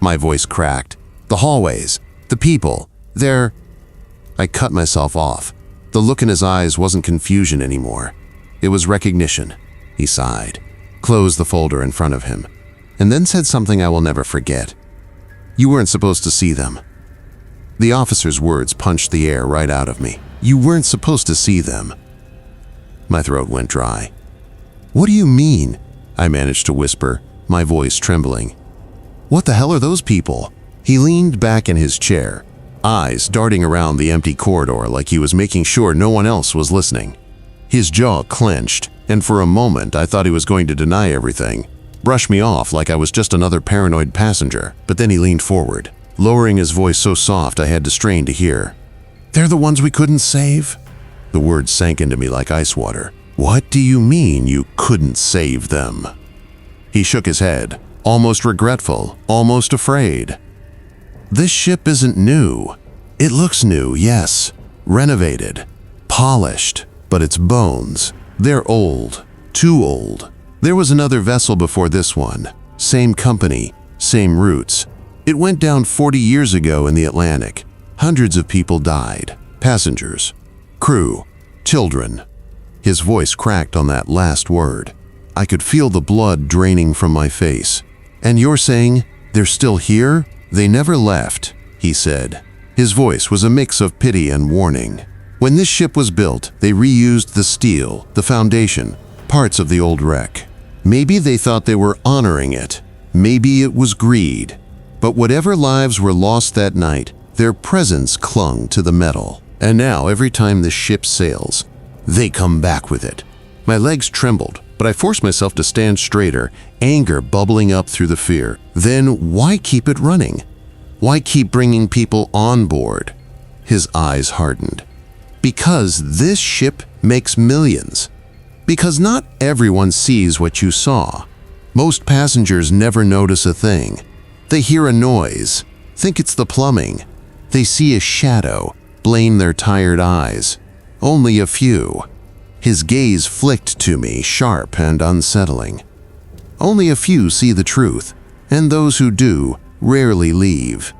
Speaker 1: My voice cracked. "The hallways, the people, they're—" I cut myself off. The look in his eyes wasn't confusion anymore. It was recognition. He sighed, closed the folder in front of him, and then said something I will never forget. "You weren't supposed to see them." The officer's words punched the air right out of me. "You weren't supposed to see them." My throat went dry. "What do you mean?" I managed to whisper, my voice trembling. "What the hell are those people?" He leaned back in his chair, eyes darting around the empty corridor like he was making sure no one else was listening. His jaw clenched, and for a moment I thought he was going to deny everything, brush me off like I was just another paranoid passenger. But then he leaned forward, lowering his voice so soft I had to strain to hear. "They're the ones we couldn't save?" The words sank into me like ice water. "What do you mean you couldn't save them?" He shook his head, almost regretful, almost afraid. "This ship isn't new. It looks new, yes, renovated, polished, but its bones, they're old, too old. There was another vessel before this one, same company, same routes. It went down 40 years ago in the Atlantic. Hundreds of people died, passengers, crew, children." His voice cracked on that last word. I could feel the blood draining from my face. "And you're saying they're still here? They never left," he said. His voice was a mix of pity and warning. "When this ship was built, they reused the steel, the foundation, parts of the old wreck. Maybe they thought they were honoring it. Maybe it was greed. But whatever lives were lost that night, their presence clung to the metal. And now, every time the ship sails, they come back with it." My legs trembled, but I forced myself to stand straighter, anger bubbling up through the fear. Then why keep it running? Why keep bringing people on board? His eyes hardened. "Because this ship makes millions. Because not everyone sees what you saw. Most passengers never notice a thing. They hear a noise, think it's the plumbing. They see a shadow, blame their tired eyes. Only a few." His gaze flicked to me, sharp and unsettling. "Only a few see the truth, and those who do rarely leave."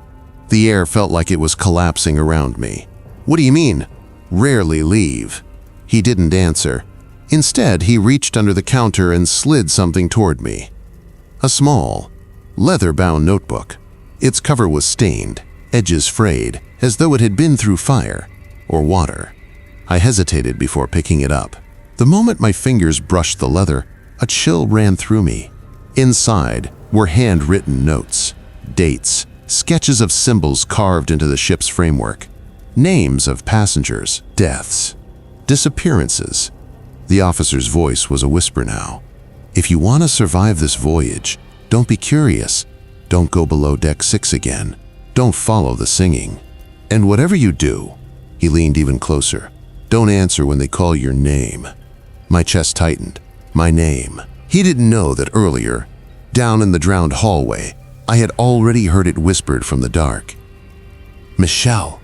Speaker 1: The air felt like it was collapsing around me. "What do you mean, rarely leave?" He didn't answer. Instead, he reached under the counter and slid something toward me. A small, leather-bound notebook. Its cover was stained, edges frayed, as though it had been through fire or water. I hesitated before picking it up. The moment my fingers brushed the leather, a chill ran through me. Inside were handwritten notes, dates, sketches of symbols carved into the ship's framework, names of passengers, deaths, disappearances. The officer's voice was a whisper now. If you want to survive this voyage, don't be curious. Don't go below deck 6 again. Don't follow the singing. And whatever you do, he leaned even closer, don't answer when they call your name. My chest tightened. My name. He didn't know that earlier, down in the drowned hallway, I had already heard it whispered from the dark. Michelle.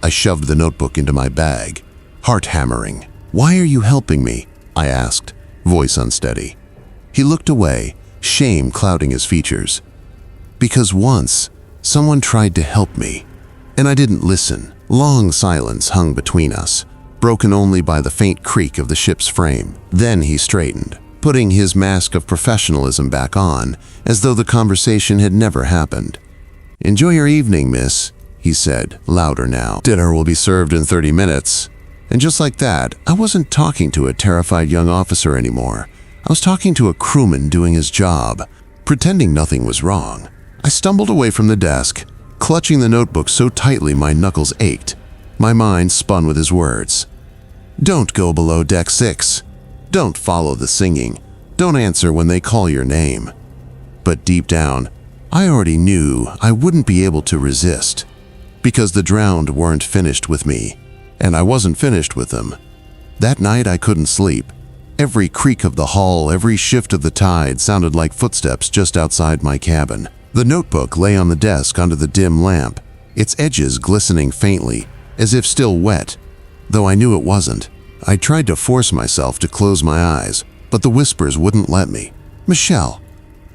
Speaker 1: I shoved the notebook into my bag, heart hammering. Why are you helping me? I asked, voice unsteady. He looked away, shame clouding his features. Because once, someone tried to help me, and I didn't listen. Long silence hung between us, broken only by the faint creak of the ship's frame. Then he straightened, putting his mask of professionalism back on, as though the conversation had never happened. Enjoy your evening, miss, he said, louder now. Dinner will be served in 30 minutes. And just like that, I wasn't talking to a terrified young officer anymore. I was talking to a crewman doing his job, pretending nothing was wrong. I stumbled away from the desk, clutching the notebook so tightly my knuckles ached. My mind spun with his words. Don't go below deck 6. Don't follow the singing. Don't answer when they call your name. But deep down, I already knew I wouldn't be able to resist, because the drowned weren't finished with me, and I wasn't finished with them. That night I couldn't sleep. Every creak of the hull, every shift of the tide sounded like footsteps just outside my cabin. The notebook lay on the desk under the dim lamp, its edges glistening faintly, as if still wet, though I knew it wasn't. I tried to force myself to close my eyes, but the whispers wouldn't let me. Michelle.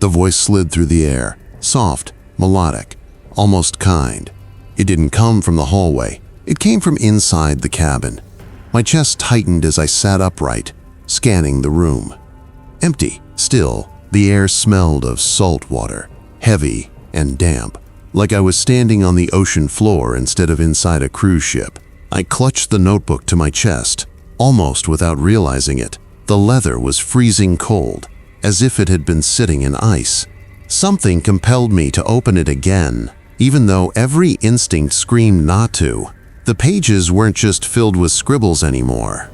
Speaker 1: The voice slid through the air, soft, melodic, almost kind. It didn't come from the hallway. It came from inside the cabin. My chest tightened as I sat upright, scanning the room. Empty, still, the air smelled of salt water, heavy and damp, like I was standing on the ocean floor instead of inside a cruise ship. I clutched the notebook to my chest, almost without realizing it. The leather was freezing cold, as if it had been sitting in ice. Something compelled me to open it again, even though every instinct screamed not to. The pages weren't just filled with scribbles anymore.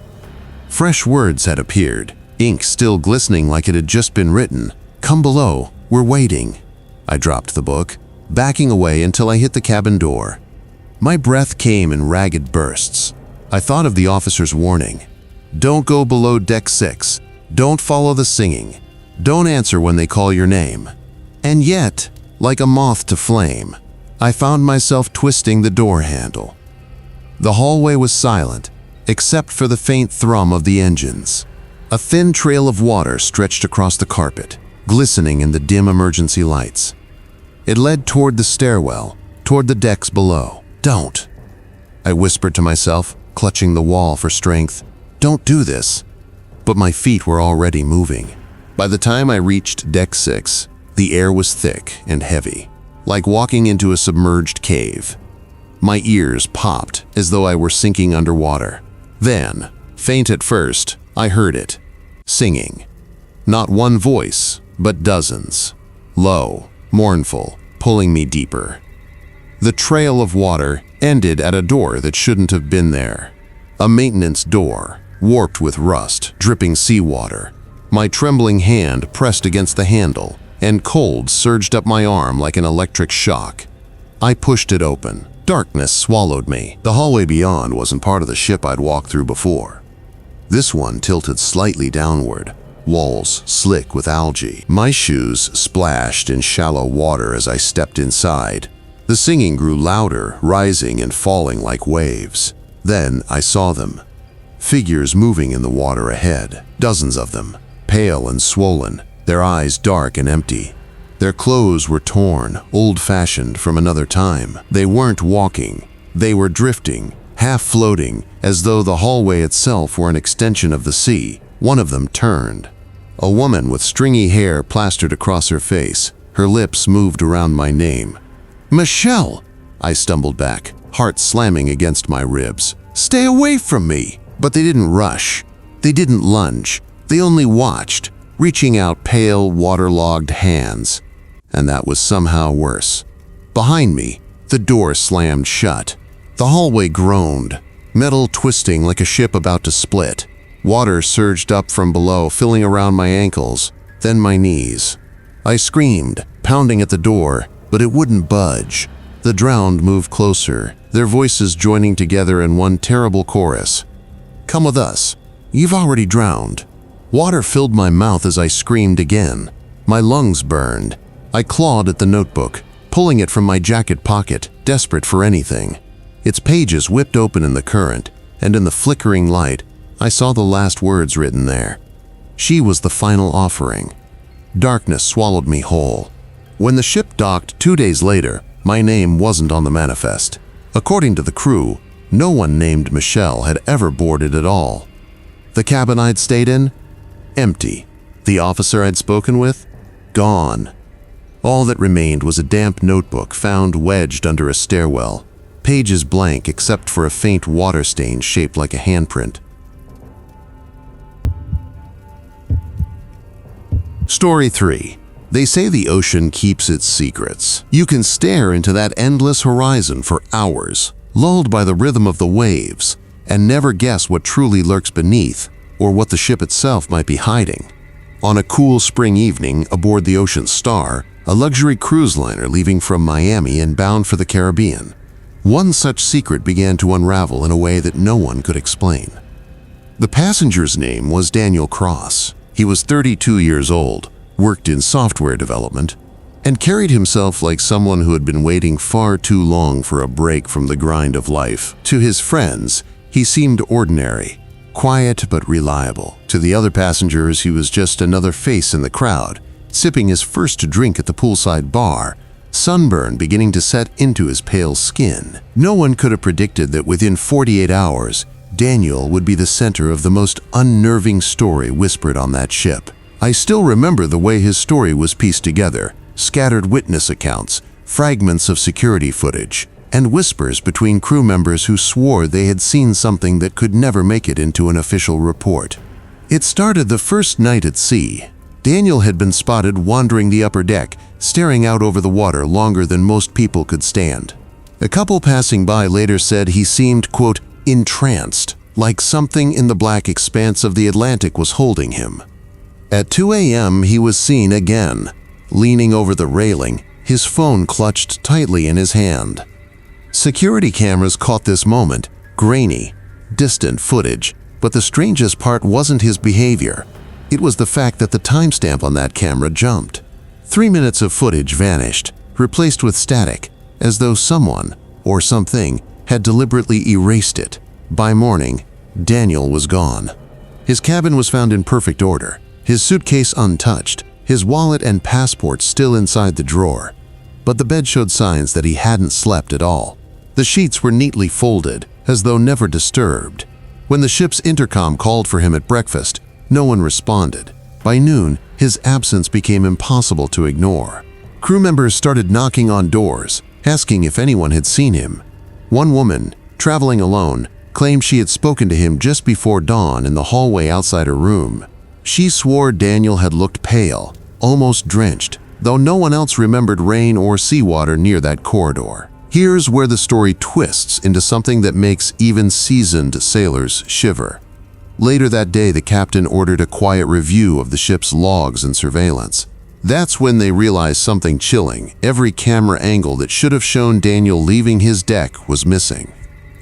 Speaker 1: Fresh words had appeared, ink still glistening like it had just been written. Come below, we're waiting. I dropped the book, backing away until I hit the cabin door. My breath came in ragged bursts. I thought of the officer's warning. Don't go below deck 6. Don't follow the singing. Don't answer when they call your name. And yet, like a moth to flame, I found myself twisting the door handle. The hallway was silent, except for the faint thrum of the engines. A thin trail of water stretched across the carpet, glistening in the dim emergency lights. It led toward the stairwell, toward the decks below. Don't, I whispered to myself, clutching the wall for strength. Don't do this. But my feet were already moving. By the time I reached deck 6, the air was thick and heavy, like walking into a submerged cave. My ears popped as though I were sinking underwater. Then, faint at first, I heard it, singing. Not one voice, but dozens. Low, mournful, pulling me deeper. The trail of water ended at a door that shouldn't have been there. A maintenance door, warped with rust, dripping seawater. My trembling hand pressed against the handle, and cold surged up my arm like an electric shock. I pushed it open. Darkness swallowed me. The hallway beyond wasn't part of the ship I'd walked through before. This one tilted slightly downward, walls slick with algae. My shoes splashed in shallow water as I stepped inside. The singing grew louder, rising and falling like waves. Then I saw them. Figures moving in the water ahead, dozens of them, pale and swollen, their eyes dark and empty. Their clothes were torn, old-fashioned from another time. They weren't walking. They were drifting, half floating, as though the hallway itself were an extension of the sea. One of them turned. A woman with stringy hair plastered across her face, Her lips moved around my name. "Michelle!" I stumbled back, heart slamming against my ribs. "Stay away from me!" But they didn't rush. They didn't lunge. They only watched, reaching out pale, waterlogged hands. And that was somehow worse. Behind me, the door slammed shut. The hallway groaned, metal twisting like a ship about to split. Water surged up from below, filling around my ankles, then my knees. I screamed, pounding at the door, but it wouldn't budge. The drowned moved closer, their voices joining together in one terrible chorus. "Come with us. You've already drowned." Water filled my mouth as I screamed again. My lungs burned. I clawed at the notebook, pulling it from my jacket pocket, desperate for anything. Its pages whipped open in the current, and in the flickering light, I saw the last words written there. She was the final offering. Darkness swallowed me whole. When the ship docked 2 days later, my name wasn't on the manifest. According to the crew, no one named Michelle had ever boarded at all. The cabin I'd stayed in? Empty. The officer I'd spoken with? Gone. All that remained was a damp notebook found wedged under a stairwell, pages blank except for a faint water stain shaped like a handprint. Story 3. They say the ocean keeps its secrets. You can stare into that endless horizon for hours, lulled by the rhythm of the waves, and never guess what truly lurks beneath or what the ship itself might be hiding. On a cool spring evening aboard the Ocean Star, a luxury cruise liner leaving from Miami and bound for the Caribbean, one such secret began to unravel in a way that no one could explain. The passenger's name was Daniel Cross. He was 32 years old, worked in software development, and carried himself like someone who had been waiting far too long for a break from the grind of life. To his friends, he seemed ordinary, quiet but reliable. To the other passengers, he was just another face in the crowd, sipping his first drink at the poolside bar, sunburn beginning to set into his pale skin. No one could have predicted that within 48 hours, Daniel would be the center of the most unnerving story whispered on that ship. I still remember the way his story was pieced together, scattered witness accounts, fragments of security footage, and whispers between crew members who swore they had seen something that could never make it into an official report. It started the first night at sea. Daniel had been spotted wandering the upper deck, staring out over the water longer than most people could stand. A couple passing by later said he seemed, quote, entranced, like something in the black expanse of the Atlantic was holding him. At 2 a.m., he was seen again, leaning over the railing, his phone clutched tightly in his hand. Security cameras caught this moment, grainy, distant footage, but the strangest part wasn't his behavior. It was the fact that the timestamp on that camera jumped. 3 minutes of footage vanished, replaced with static, as though someone, or something, had deliberately erased it. By morning, Daniel was gone. His cabin was found in perfect order, his suitcase untouched, his wallet and passport still inside the drawer. But the bed showed signs that he hadn't slept at all. The sheets were neatly folded, as though never disturbed. When the ship's intercom called for him at breakfast, no one responded. By noon, his absence became impossible to ignore. Crew members started knocking on doors, asking if anyone had seen him. One woman, traveling alone, claimed she had spoken to him just before dawn in the hallway outside her room. She swore Daniel had looked pale, almost drenched, though no one else remembered rain or seawater near that corridor. Here's where the story twists into something that makes even seasoned sailors shiver. Later that day, the captain ordered a quiet review of the ship's logs and surveillance. That's when they realized something chilling. Every camera angle that should have shown Daniel leaving his deck was missing.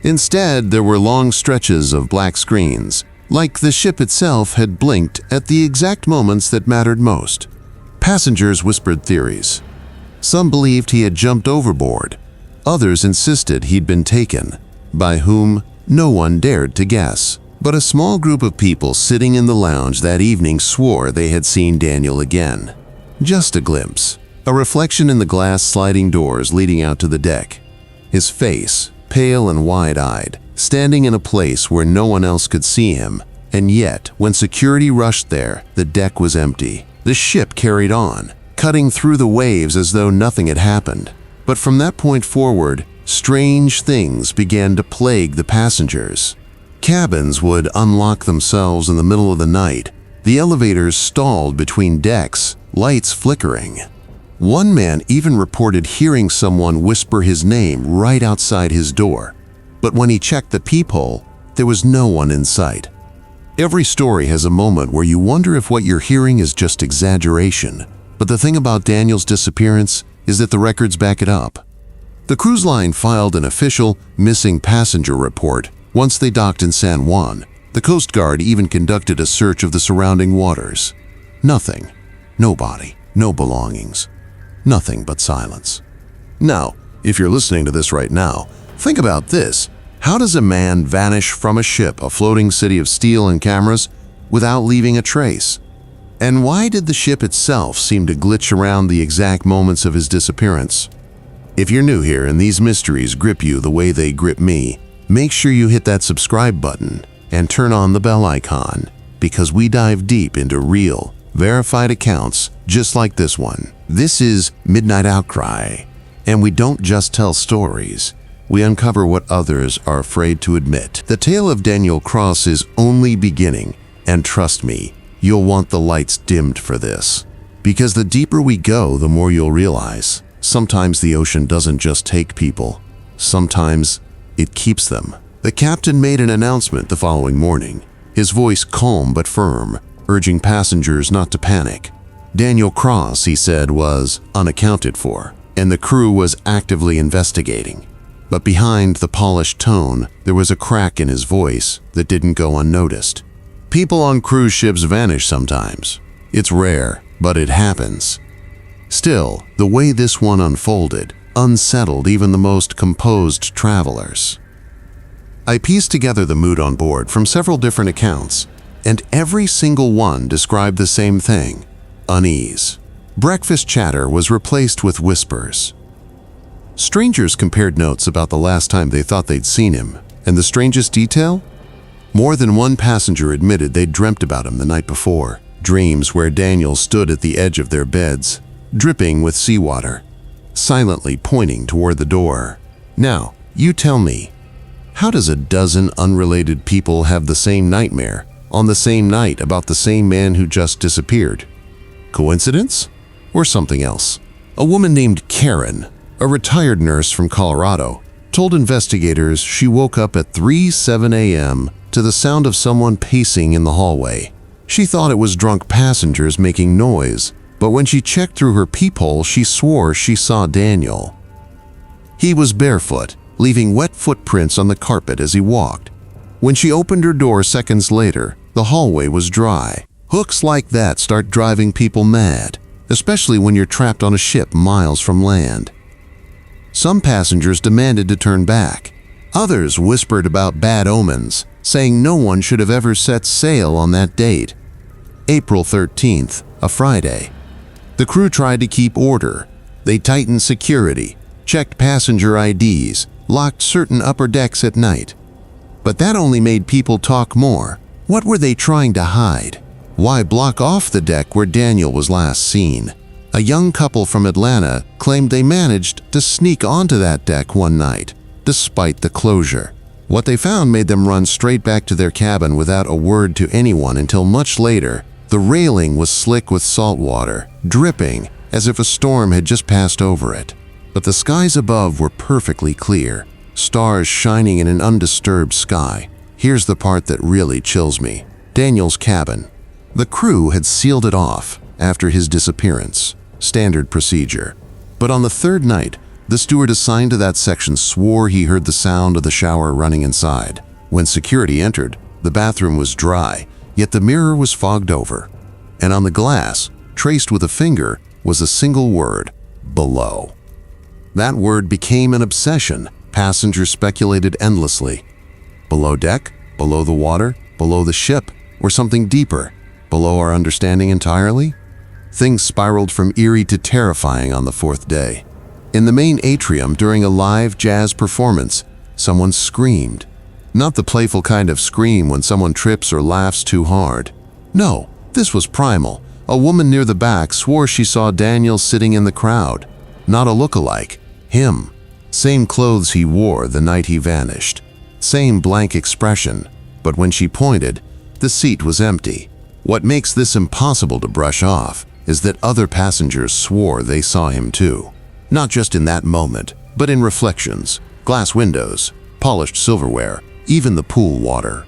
Speaker 1: Instead, there were long stretches of black screens, like the ship itself had blinked at the exact moments that mattered most. Passengers whispered theories. Some believed he had jumped overboard. Others insisted he'd been taken. By whom, no one dared to guess. But a small group of people sitting in the lounge that evening swore they had seen Daniel again. Just a glimpse, a reflection in the glass sliding doors leading out to the deck. His face, pale and wide-eyed, standing in a place where no one else could see him. And yet, when security rushed there, the deck was empty. The ship carried on, cutting through the waves as though nothing had happened. But from that point forward, strange things began to plague the passengers. Cabins would unlock themselves in the middle of the night. The elevators stalled between decks, lights flickering. One man even reported hearing someone whisper his name right outside his door. But when he checked the peephole, there was no one in sight. Every story has a moment where you wonder if what you're hearing is just exaggeration. But the thing about Daniel's disappearance is that the records back it up. The cruise line filed an official missing passenger report once they docked in San Juan. The Coast Guard even conducted a search of the surrounding waters. Nothing. Nobody. No belongings. Nothing but silence. Now, if you're listening to this right now, think about this. How does a man vanish from a ship, a floating city of steel and cameras, without leaving a trace? And why did the ship itself seem to glitch around the exact moments of his disappearance? If you're new here and these mysteries grip you the way they grip me, make sure you hit that subscribe button and turn on the bell icon, because we dive deep into real, verified accounts just like this one. This is Midnight Outcry, and we don't just tell stories. We uncover what others are afraid to admit. The tale of Daniel Cross is only beginning, and trust me, you'll want the lights dimmed for this. Because the deeper we go, the more you'll realize. Sometimes the ocean doesn't just take people. Sometimes it keeps them. The captain made an announcement the following morning, his voice calm but firm, urging passengers not to panic. Daniel Cross, he said, was unaccounted for, and the crew was actively investigating. But behind the polished tone, there was a crack in his voice that didn't go unnoticed. People on cruise ships vanish sometimes. It's rare, but it happens. Still, the way this one unfolded unsettled even the most composed travelers. I pieced together the mood on board from several different accounts, and every single one described the same thing: unease. Breakfast chatter was replaced with whispers. Strangers compared notes about the last time they thought they'd seen him, and the strangest detail? More than one passenger admitted they'd dreamt about him the night before, dreams where Daniel stood at the edge of their beds, dripping with seawater, silently pointing toward the door. Now, you tell me, how does a dozen unrelated people have the same nightmare on the same night about the same man who just disappeared? Coincidence? Or something else? A woman named Karen, a retired nurse from Colorado, told investigators she woke up at 3:07 a.m. to the sound of someone pacing in the hallway. She thought it was drunk passengers making noise, but when she checked through her peephole, she swore she saw Daniel. He was barefoot, leaving wet footprints on the carpet as he walked. When she opened her door seconds later, the hallway was dry. Hooks like that start driving people mad, especially when you're trapped on a ship miles from land. Some passengers demanded to turn back. Others whispered about bad omens, saying no one should have ever set sail on that date. April 13th, a Friday. The crew tried to keep order. They tightened security, checked passenger IDs, locked certain upper decks at night. But that only made people talk more. What were they trying to hide? Why block off the deck where Daniel was last seen? A young couple from Atlanta claimed they managed to sneak onto that deck one night, despite the closure. What they found made them run straight back to their cabin without a word to anyone until much later. The railing was slick with salt water, dripping as if a storm had just passed over it. But the skies above were perfectly clear, stars shining in an undisturbed sky. Here's the part that really chills me. Daniel's cabin. The crew had sealed it off after his disappearance. Standard procedure. But on the third night, the steward assigned to that section swore he heard the sound of the shower running inside. When security entered, the bathroom was dry, yet the mirror was fogged over. And on the glass, traced with a finger, was a single word: below. That word became an obsession. Passengers speculated endlessly. Below deck? Below the water? Below the ship? Or something deeper? Below our understanding entirely? Things spiraled from eerie to terrifying on the fourth day. In the main atrium during a live jazz performance, someone screamed. Not the playful kind of scream when someone trips or laughs too hard. No, this was primal, A woman near the back swore she saw Daniel sitting in the crowd. Not a look-alike. Him. Same clothes he wore the night he vanished. Same blank expression. But when she pointed, the seat was empty. What makes this impossible to brush off is that other passengers swore they saw him too. Not just in that moment, but in reflections, glass windows, polished silverware, even the pool water.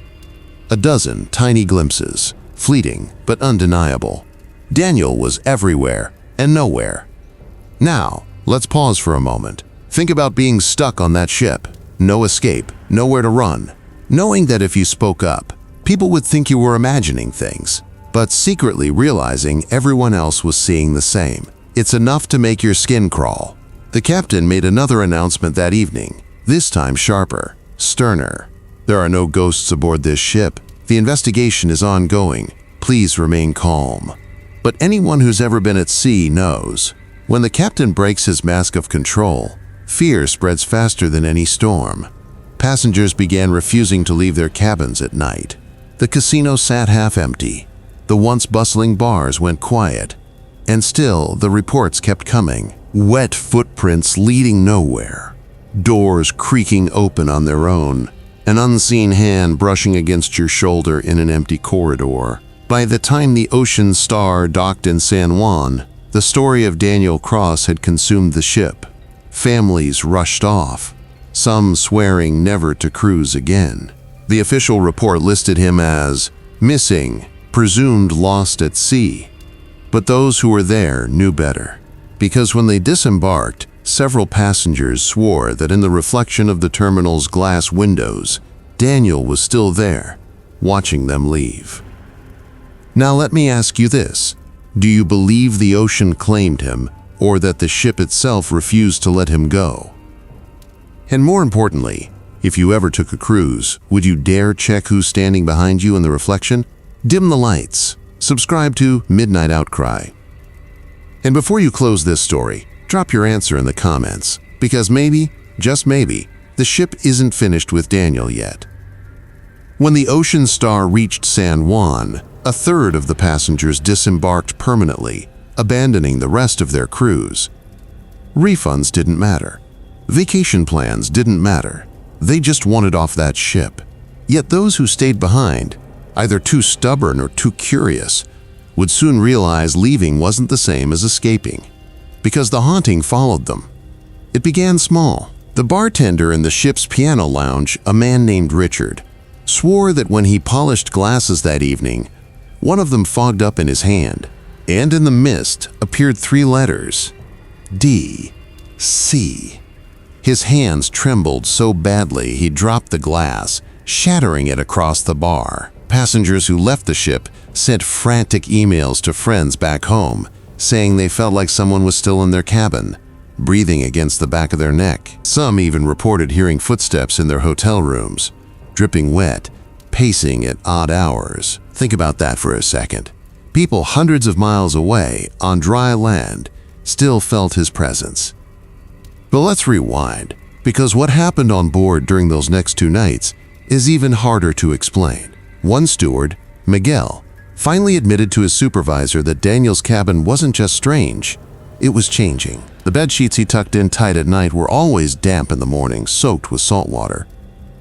Speaker 1: A dozen tiny glimpses, fleeting but undeniable. Daniel was everywhere and nowhere. Now, let's pause for a moment. Think about being stuck on that ship. No escape, nowhere to run. Knowing that if you spoke up, people would think you were imagining things, but secretly realizing everyone else was seeing the same. It's enough to make your skin crawl. The captain made another announcement that evening, this time sharper, sterner. There are no ghosts aboard this ship. The investigation is ongoing. Please remain calm. But anyone who's ever been at sea knows, when the captain breaks his mask of control, fear spreads faster than any storm. Passengers began refusing to leave their cabins at night. The casino sat half empty. The once bustling bars went quiet. And still, the reports kept coming. Wet footprints leading nowhere. Doors creaking open on their own. An unseen hand brushing against your shoulder in an empty corridor. By the time the Ocean Star docked in San Juan, the story of Daniel Cross had consumed the ship. Families rushed off, some swearing never to cruise again. The official report listed him as missing, presumed lost at sea. But those who were there knew better, because when they disembarked, several passengers swore that in the reflection of the terminal's glass windows, Daniel was still there, watching them leave. Now let me ask you this. Do you believe the ocean claimed him, or that the ship itself refused to let him go? And more importantly, if you ever took a cruise, would you dare check who's standing behind you in the reflection? Dim the lights. Subscribe to Midnight Outcry. And before you close this story, drop your answer in the comments, because maybe, just maybe, the ship isn't finished with Daniel yet. When the Ocean Star reached San Juan, a third of the passengers disembarked permanently, abandoning the rest of their cruise. Refunds didn't matter. Vacation plans didn't matter. They just wanted off that ship. Yet those who stayed behind, either too stubborn or too curious, would soon realize leaving wasn't the same as escaping, because the haunting followed them. It began small. The bartender in the ship's piano lounge, a man named Richard, swore that when he polished glasses that evening, one of them fogged up in his hand, and in the mist appeared 3 letters, D.C. His hands trembled so badly he dropped the glass, shattering it across the bar. Passengers who left the ship sent frantic emails to friends back home, saying they felt like someone was still in their cabin, breathing against the back of their neck. Some even reported hearing footsteps in their hotel rooms, dripping wet, pacing at odd hours. Think about that for a second. People hundreds of miles away, on dry land, still felt his presence. But let's rewind, because what happened on board during those next 2 nights is even harder to explain. One steward, Miguel, finally admitted to his supervisor that Daniel's cabin wasn't just strange, it was changing. The bed sheets he tucked in tight at night were always damp in the morning, soaked with salt water.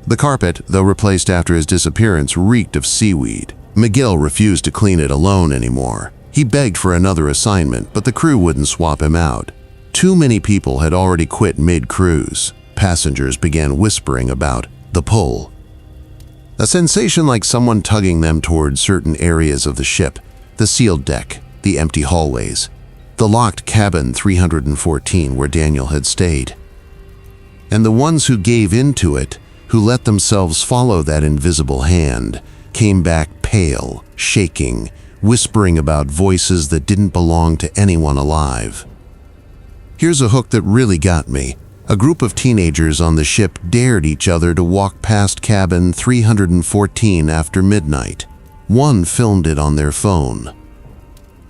Speaker 1: The carpet, though replaced after his disappearance, reeked of seaweed. Miguel refused to clean it alone anymore. He begged for another assignment, but the crew wouldn't swap him out. Too many people had already quit mid-cruise. Passengers began whispering about the pull. A sensation like someone tugging them toward certain areas of the ship, the sealed deck, the empty hallways, the locked cabin 314 where Daniel had stayed. And the ones who gave into it, who let themselves follow that invisible hand, came back pale, shaking, whispering about voices that didn't belong to anyone alive. Here's a hook that really got me. A group of teenagers on the ship dared each other to walk past cabin 314 after midnight. One filmed it on their phone.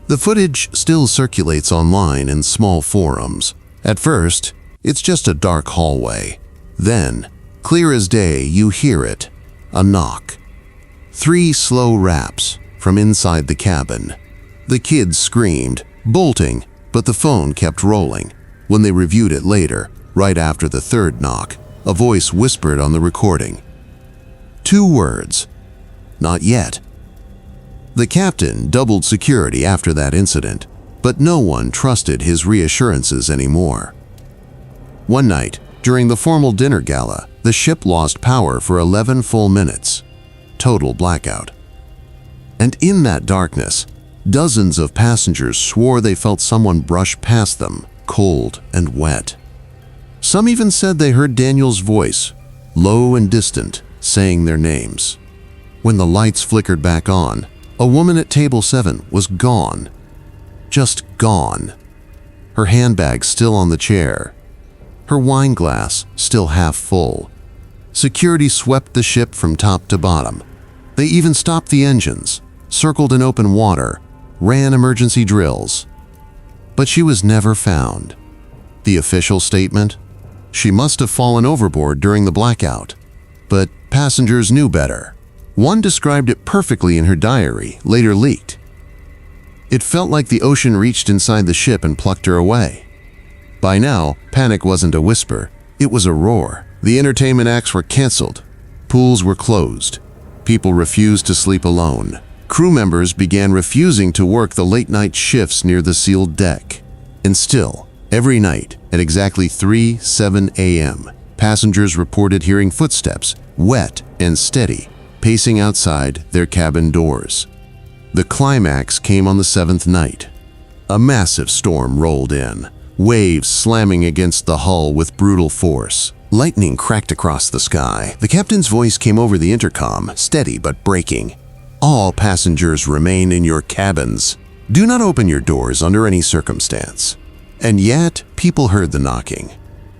Speaker 1: The footage still circulates online in small forums. At first, it's just a dark hallway. Then, clear as day, you hear it, a knock. 3 slow raps from inside the cabin. The kids screamed, bolting, but the phone kept rolling. When they reviewed it later, right after the third knock, a voice whispered on the recording. 2 words. Not yet. The captain doubled security after that incident, but no one trusted his reassurances anymore. One night, during the formal dinner gala, the ship lost power for 11 full minutes. Total blackout. And in that darkness, dozens of passengers swore they felt someone brush past them, cold and wet. Some even said they heard Daniel's voice, low and distant, saying their names. When the lights flickered back on, a woman at table 7 was gone. Just gone. Her handbag still on the chair. Her wine glass still half full. Security swept the ship from top to bottom. They even stopped the engines, circled in open water, ran emergency drills. But she was never found. The official statement? She must have fallen overboard during the blackout. But passengers knew better. One described it perfectly in her diary, later leaked. It felt like the ocean reached inside the ship and plucked her away. By now, panic wasn't a whisper, it was a roar. The entertainment acts were canceled. Pools were closed. People refused to sleep alone. Crew members began refusing to work the late-night shifts near the sealed deck. And still, every night, at exactly 3:07 a.m., passengers reported hearing footsteps, wet and steady, pacing outside their cabin doors. The climax came on the 7th night. A massive storm rolled in, waves slamming against the hull with brutal force. Lightning cracked across the sky. The captain's voice came over the intercom, steady but breaking. All passengers remain in your cabins. Do not open your doors under any circumstance. And yet, people heard the knocking.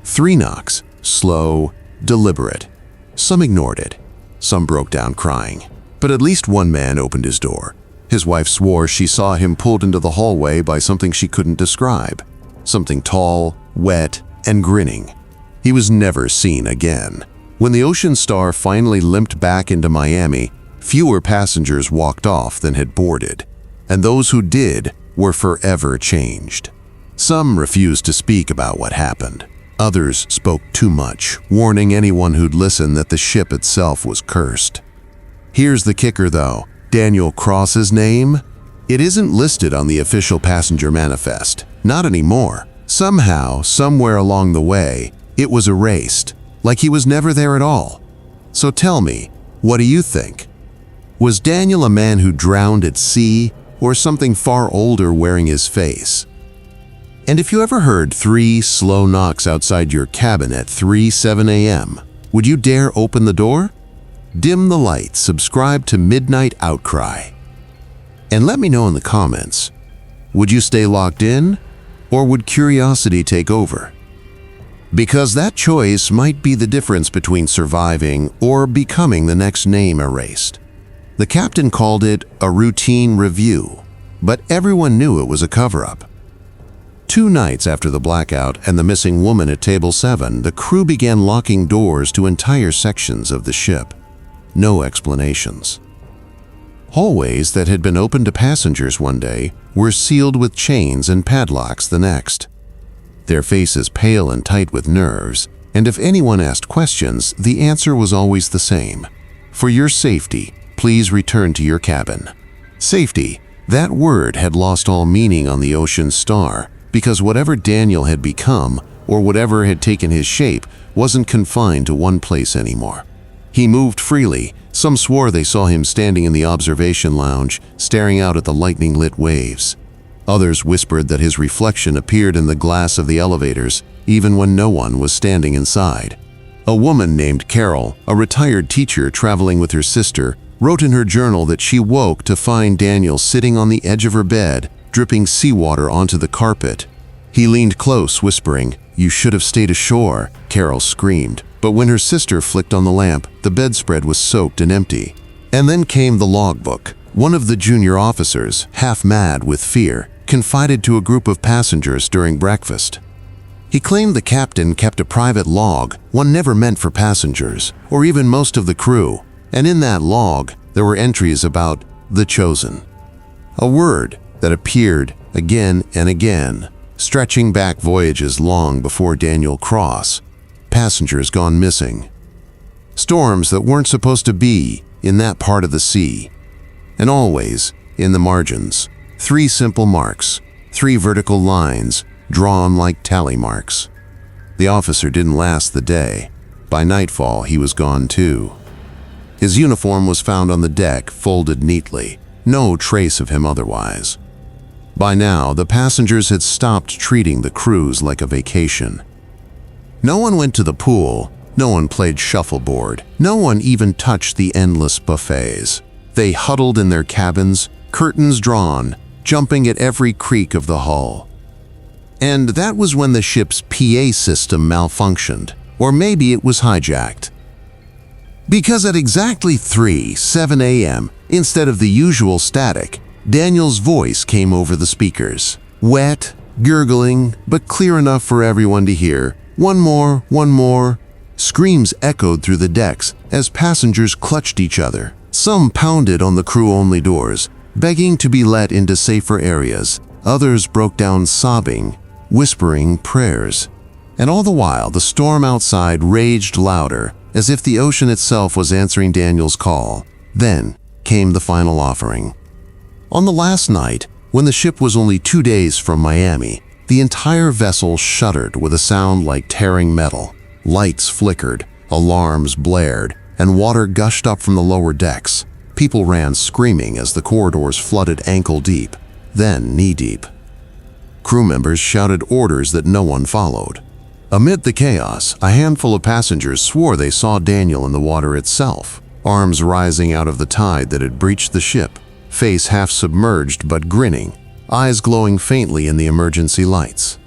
Speaker 1: 3 knocks, slow, deliberate. Some ignored it. Some broke down crying. But at least one man opened his door. His wife swore she saw him pulled into the hallway by something she couldn't describe. Something tall, wet, and grinning. He was never seen again. When the Ocean Star finally limped back into Miami, fewer passengers walked off than had boarded, and those who did were forever changed. Some refused to speak about what happened. Others spoke too much, warning anyone who'd listen that the ship itself was cursed. Here's the kicker though, Daniel Cross's name? It isn't listed on the official passenger manifest, not anymore. Somehow, somewhere along the way, it was erased, like he was never there at all. So tell me, what do you think? Was Daniel a man who drowned at sea, or something far older wearing his face? And if you ever heard 3 slow knocks outside your cabin at 3:07 a.m., would you dare open the door? Dim the lights, subscribe to Midnight Outcry. And let me know in the comments, would you stay locked in, or would curiosity take over? Because that choice might be the difference between surviving or becoming the next name erased. The captain called it a routine review, but everyone knew it was a cover-up. 2 nights after the blackout and the missing woman at table 7, the crew began locking doors to entire sections of the ship. No explanations. Hallways that had been open to passengers one day were sealed with chains and padlocks the next. Their faces pale and tight with nerves, and if anyone asked questions, the answer was always the same. For your safety, please return to your cabin. Safety, that word had lost all meaning on the Ocean Star, because whatever Daniel had become, or whatever had taken his shape, wasn't confined to one place anymore. He moved freely. Some swore they saw him standing in the observation lounge, staring out at the lightning-lit waves. Others whispered that his reflection appeared in the glass of the elevators, even when no one was standing inside. A woman named Carol, a retired teacher traveling with her sister, wrote in her journal that she woke to find Daniel sitting on the edge of her bed, dripping seawater onto the carpet. He leaned close, whispering, "You should have stayed ashore," Carol screamed. But when her sister flicked on the lamp, the bedspread was soaked and empty. And then came the logbook. One of the junior officers, half mad with fear, confided to a group of passengers during breakfast. He claimed the captain kept a private log, one never meant for passengers, or even most of the crew, and in that log, there were entries about the chosen. A word that appeared again and again, stretching back voyages long before Daniel Cross. Passengers gone missing. Storms that weren't supposed to be in that part of the sea. And always, in the margins, 3 simple marks, 3 vertical lines, drawn like tally marks. The officer didn't last the day. By nightfall, he was gone too. His uniform was found on the deck, folded neatly. No trace of him otherwise. By now, the passengers had stopped treating the cruise like a vacation. No one went to the pool. No one played shuffleboard. No one even touched the endless buffets. They huddled in their cabins, curtains drawn, jumping at every creak of the hull. And that was when the ship's PA system malfunctioned, or maybe it was hijacked. Because at exactly 3:07 a.m., instead of the usual static, Daniel's voice came over the speakers. Wet, gurgling, but clear enough for everyone to hear. One more, one more. Screams echoed through the decks as passengers clutched each other. Some pounded on the crew-only doors, begging to be let into safer areas. Others broke down sobbing, whispering prayers. And all the while, the storm outside raged louder, as if the ocean itself was answering Daniel's call. Then came the final offering. On the last night, when the ship was only 2 days from Miami, the entire vessel shuddered with a sound like tearing metal. Lights flickered, alarms blared, and water gushed up from the lower decks. People ran screaming as the corridors flooded ankle-deep, then knee-deep. Crew members shouted orders that no one followed. Amid the chaos, a handful of passengers swore they saw Daniel in the water itself, arms rising out of the tide that had breached the ship, face half submerged but grinning, eyes glowing faintly in the emergency lights.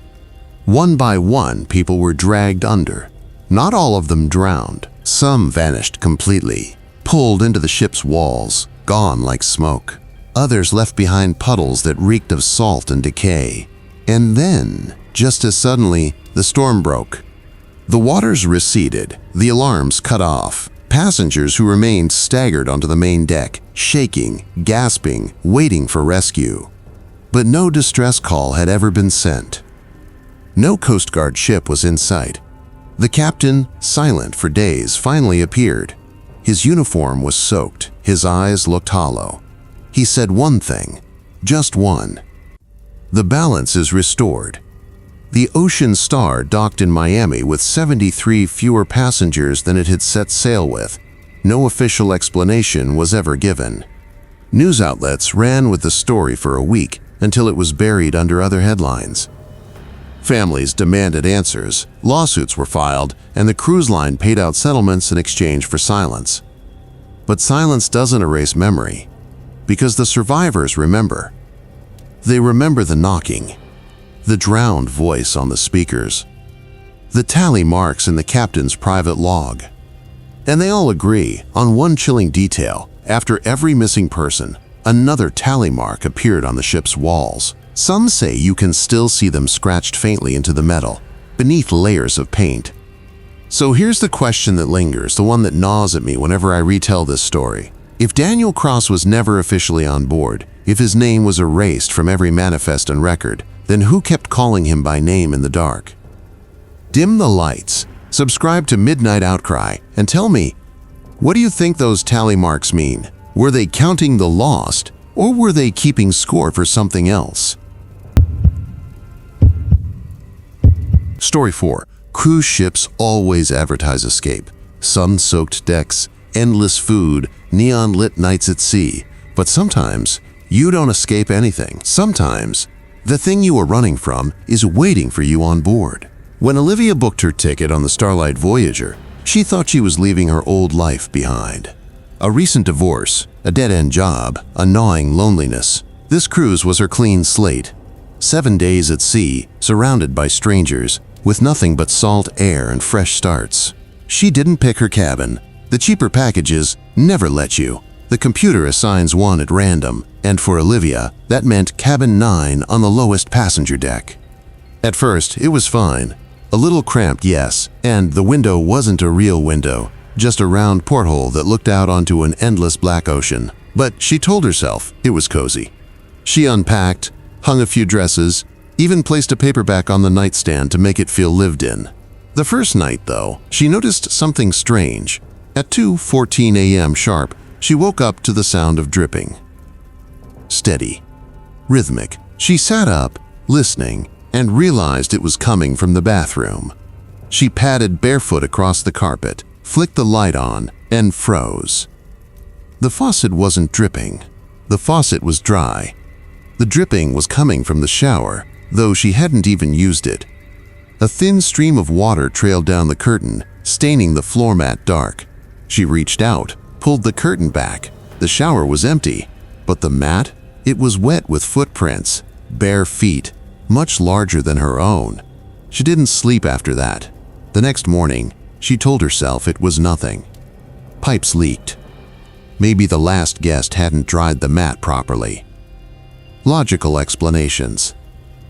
Speaker 1: One by one, people were dragged under. Not all of them drowned. Some vanished completely, pulled into the ship's walls, gone like smoke. Others left behind puddles that reeked of salt and decay. And then, just as suddenly, the storm broke. The waters receded, the alarms cut off. Passengers who remained staggered onto the main deck, shaking, gasping, waiting for rescue. But no distress call had ever been sent. No Coast Guard ship was in sight. The captain, silent for days, finally appeared. His uniform was soaked, his eyes looked hollow. He said one thing, just one. The balance is restored. The Ocean Star docked in Miami with 73 fewer passengers than it had set sail with. No official explanation was ever given. News outlets ran with the story for a week until it was buried under other headlines. Families demanded answers, lawsuits were filed, and the cruise line paid out settlements in exchange for silence. But silence doesn't erase memory, because the survivors remember. They remember the knocking, the drowned voice on the speakers, the tally marks in the captain's private log. And they all agree on one chilling detail. After every missing person, another tally mark appeared on the ship's walls. Some say you can still see them scratched faintly into the metal, beneath layers of paint. So here's the question that lingers, the one that gnaws at me whenever I retell this story. If Daniel Cross was never officially on board, if his name was erased from every manifest and record, then who kept calling him by name in the dark? Dim the lights, subscribe to Midnight Outcry, and tell me, what do you think those tally marks mean? Were they counting the lost, or were they keeping score for something else? Story 4. Cruise ships always advertise escape. Sun-soaked decks, endless food, neon-lit nights at sea. But sometimes, you don't escape anything. Sometimes, the thing you were running from is waiting for you on board. When Olivia booked her ticket on the Starlight Voyager, she thought she was leaving her old life behind. A recent divorce, a dead-end job, a gnawing loneliness. This cruise was her clean slate. 7 days at sea, surrounded by strangers, with nothing but salt air and fresh starts. She didn't pick her cabin. The cheaper packages never let you. The computer assigns one at random, and for Olivia, that meant cabin 9 on the lowest passenger deck. At first, it was fine. A little cramped, yes, and the window wasn't a real window, just a round porthole that looked out onto an endless black ocean. But she told herself it was cozy. She unpacked, hung a few dresses, even placed a paperback on the nightstand to make it feel lived in. The first night, though, she noticed something strange. At 2:14 a.m. sharp, she woke up to the sound of dripping. Steady, rhythmic. She sat up, listening, and realized it was coming from the bathroom. She padded barefoot across the carpet, flicked the light on, and froze. The faucet wasn't dripping. The faucet was dry. The dripping was coming from the shower, though she hadn't even used it. A thin stream of water trailed down the curtain, staining the floor mat dark. She reached out, pulled the curtain back. The shower was empty, but the mat, it was wet with footprints, bare feet, much larger than her own. She didn't sleep after that. The next morning, she told herself it was nothing. Pipes leaked. Maybe the last guest hadn't dried the mat properly. Logical explanations.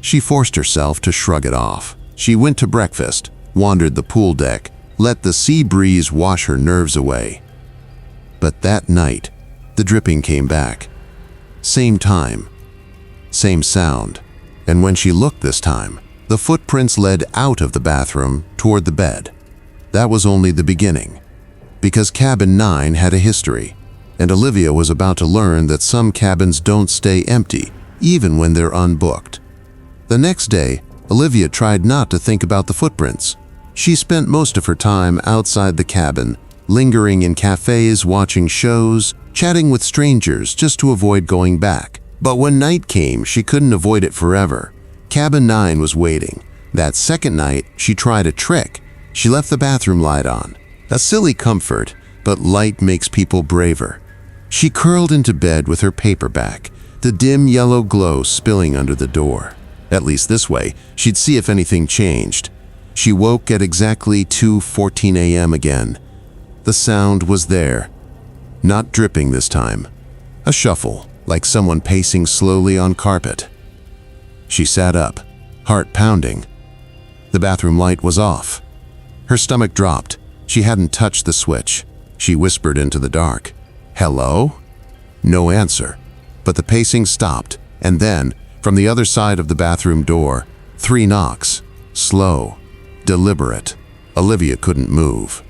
Speaker 1: She forced herself to shrug it off. She went to breakfast, wandered the pool deck, let the sea breeze wash her nerves away. But that night, the dripping came back. Same time, same sound. And when she looked this time, the footprints led out of the bathroom toward the bed. That was only the beginning, because cabin 9 had a history, and Olivia was about to learn that some cabins don't stay empty, even when they're unbooked. The next day, Olivia tried not to think about the footprints. She spent most of her time outside the cabin, lingering in cafes, watching shows, chatting with strangers just to avoid going back. But when night came, she couldn't avoid it forever. Cabin 9 was waiting. That second night, she tried a trick. She left the bathroom light on. A silly comfort, but light makes people braver. She curled into bed with her paperback, the dim yellow glow spilling under the door. At least this way, she'd see if anything changed. She woke at exactly 2:14 a.m. again. The sound was there. Not dripping this time. A shuffle, like someone pacing slowly on carpet. She sat up, heart pounding. The bathroom light was off. Her stomach dropped. She hadn't touched the switch. She whispered into the dark, "Hello?" No answer. But the pacing stopped, and then, from the other side of the bathroom door, 3 knocks. Slow, deliberate. Olivia couldn't move.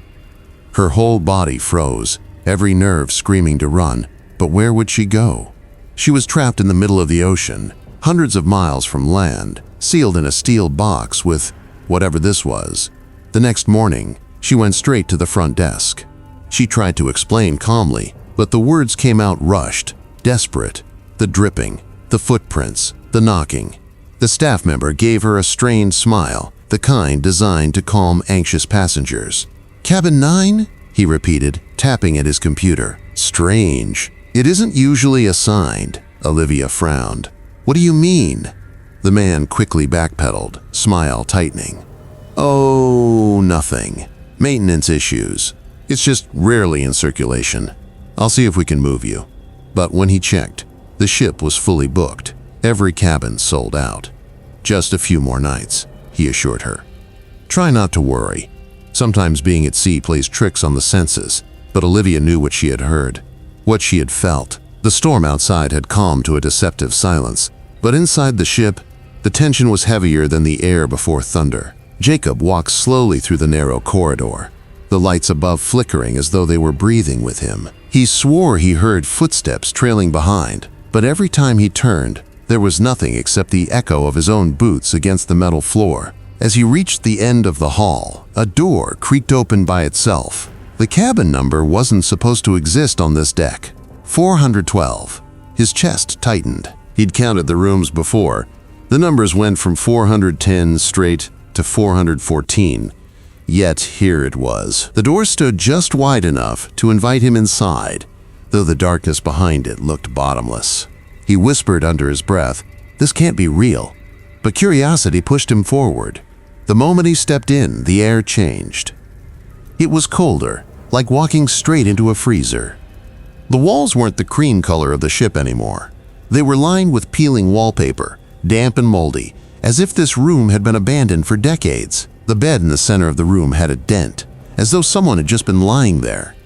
Speaker 1: Her whole body froze, every nerve screaming to run, but where would she go? She was trapped in the middle of the ocean, hundreds of miles from land, sealed in a steel box with whatever this was. The next morning, she went straight to the front desk. She tried to explain calmly, but the words came out rushed, desperate. The dripping, the footprints, the knocking. The staff member gave her a strained smile, the kind designed to calm anxious passengers. "Cabin 9?" he repeated, tapping at his computer. "Strange. It isn't usually assigned." Olivia frowned. "What do you mean?" The man quickly backpedaled, smile tightening. "Oh, nothing. Maintenance issues. It's just rarely in circulation. I'll see if we can move you." But when he checked, the ship was fully booked. Every cabin sold out. "Just a few more nights," he assured her. "Try not to worry. Sometimes being at sea plays tricks on the senses." But Olivia knew what she had heard, what she had felt. The storm outside had calmed to a deceptive silence, but inside the ship, the tension was heavier than the air before thunder. Jacob walked slowly through the narrow corridor, the lights above flickering as though they were breathing with him. He swore he heard footsteps trailing behind, but every time he turned, there was nothing except the echo of his own boots against the metal floor. As he reached the end of the hall, a door creaked open by itself. The cabin number wasn't supposed to exist on this deck. 412. His chest tightened. He'd counted the rooms before. The numbers went from 410 straight to 414. Yet here it was. The door stood just wide enough to invite him inside, though the darkness behind it looked bottomless. He whispered under his breath, "This can't be real." But curiosity pushed him forward. The moment he stepped in, the air changed. It was colder, like walking straight into a freezer. The walls weren't the cream color of the ship anymore. They were lined with peeling wallpaper, damp and moldy, as if this room had been abandoned for decades. The bed in the center of the room had a dent, as though someone had just been lying there.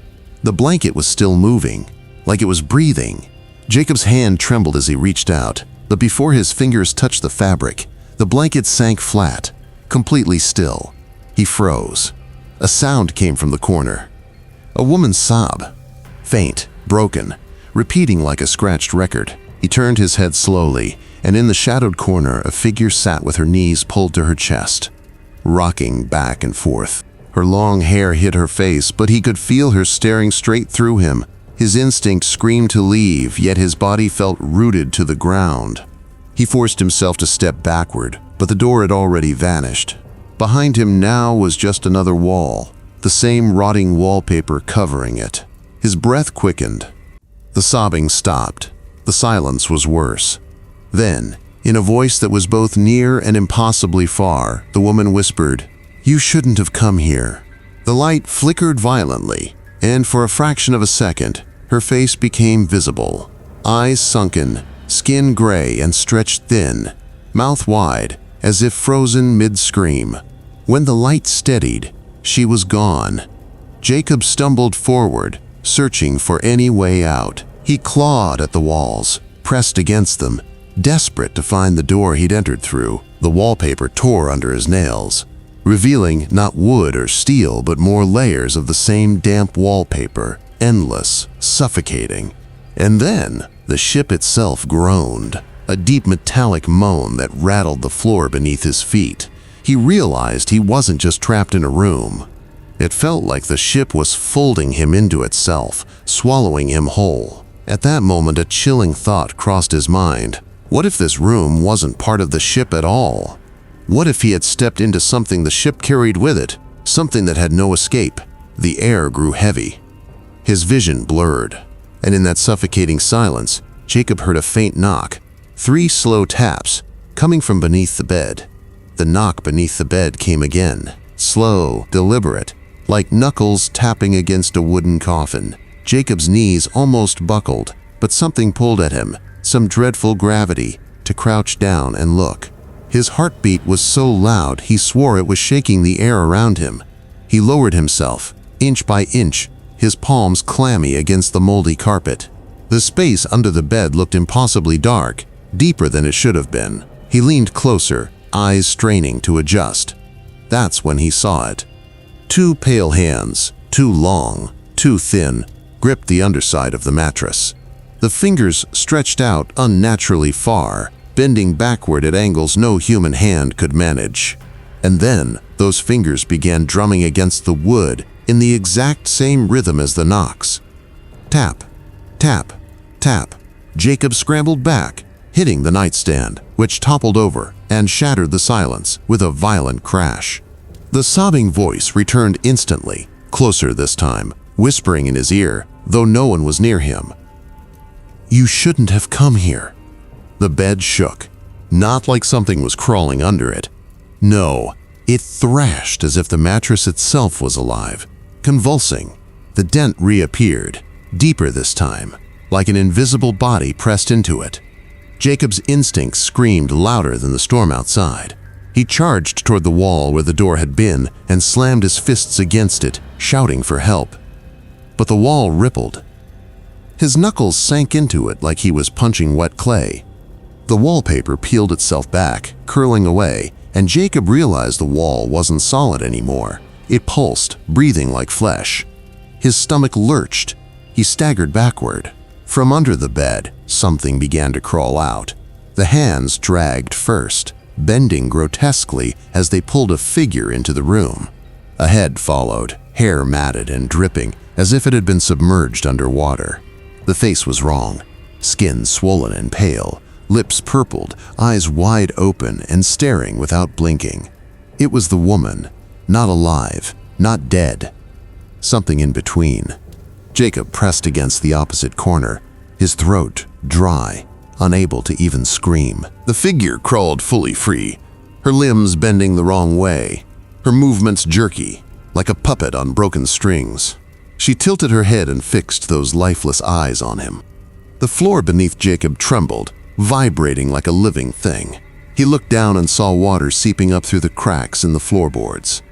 Speaker 1: The blanket was still moving, like it was breathing, Jacob's hand trembled as he reached out, but before his fingers touched the fabric, the blanket sank flat, completely still. He froze. A sound came from the corner. A woman's sob. Faint, broken, repeating like a scratched record. He turned his head slowly, and in the shadowed corner, a figure sat with her knees pulled to her chest, rocking back and forth. Her long hair hid her face, but he could feel her staring straight through him. His instinct screamed to leave, yet his body felt rooted to the ground. He forced himself to step backward, but the door had already vanished. Behind him now was just another wall, the same rotting wallpaper covering it. His breath quickened. The sobbing stopped. The silence was worse. Then, in a voice that was both near and impossibly far, the woman whispered, "You shouldn't have come here." The light flickered violently, and for a fraction of a second, her face became visible. Eyes sunken, skin gray and stretched thin, mouth wide, as if frozen mid-scream. When the light steadied, she was gone. Jacob stumbled forward, searching for any way out. He clawed at the walls, pressed against them, desperate to find the door he'd entered through. The wallpaper tore under his nails, revealing not wood or steel, but more layers of the same damp wallpaper, endless, suffocating. And then, the ship itself groaned, a deep metallic moan that rattled the floor beneath his feet. He realized he wasn't just trapped in a room. It felt like the ship was folding him into itself, swallowing him whole. At that moment, a chilling thought crossed his mind. What if this room wasn't part of the ship at all? What if he had stepped into something the ship carried with it, something that had no escape? The air grew heavy. His vision blurred, and in that suffocating silence, Jacob heard a faint knock, 3 slow taps, coming from beneath the bed. The knock beneath the bed came again, slow, deliberate, like knuckles tapping against a wooden coffin. Jacob's knees almost buckled, but something pulled at him, some dreadful gravity, to crouch down and look. His heartbeat was so loud he swore it was shaking the air around him. He lowered himself, inch by inch, his palms clammy against the moldy carpet. The space under the bed looked impossibly dark, deeper than it should have been. He leaned closer, eyes straining to adjust. That's when he saw it. 2 pale hands, too long, too thin, gripped the underside of the mattress. The fingers stretched out unnaturally far, bending backward at angles no human hand could manage. And then, those fingers began drumming against the wood in the exact same rhythm as the knocks. Tap, tap, tap. Jacob scrambled back, hitting the nightstand, which toppled over and shattered the silence with a violent crash. The sobbing voice returned instantly, closer this time, whispering in his ear, though no one was near him. "You shouldn't have come here." The bed shook, not like something was crawling under it. No, it thrashed as if the mattress itself was alive, convulsing. The dent reappeared, deeper this time, like an invisible body pressed into it. Jacob's instincts screamed louder than the storm outside. He charged toward the wall where the door had been and slammed his fists against it, shouting for help. But the wall rippled. His knuckles sank into it like he was punching wet clay. The wallpaper peeled itself back, curling away, and Jacob realized the wall wasn't solid anymore. It pulsed, breathing like flesh. His stomach lurched. He staggered backward. From under the bed, something began to crawl out. The hands dragged first, bending grotesquely as they pulled a figure into the room. A head followed, hair matted and dripping, as if it had been submerged underwater. The face was wrong, skin swollen and pale, lips purpled, eyes wide open and staring without blinking. It was the woman, not alive, not dead. Something in between. Jacob pressed against the opposite corner, his throat dry, unable to even scream. The figure crawled fully free, her limbs bending the wrong way, her movements jerky, like a puppet on broken strings. She tilted her head and fixed those lifeless eyes on him. The floor beneath Jacob trembled, vibrating like a living thing. He looked down and saw water seeping up through the cracks in the floorboards.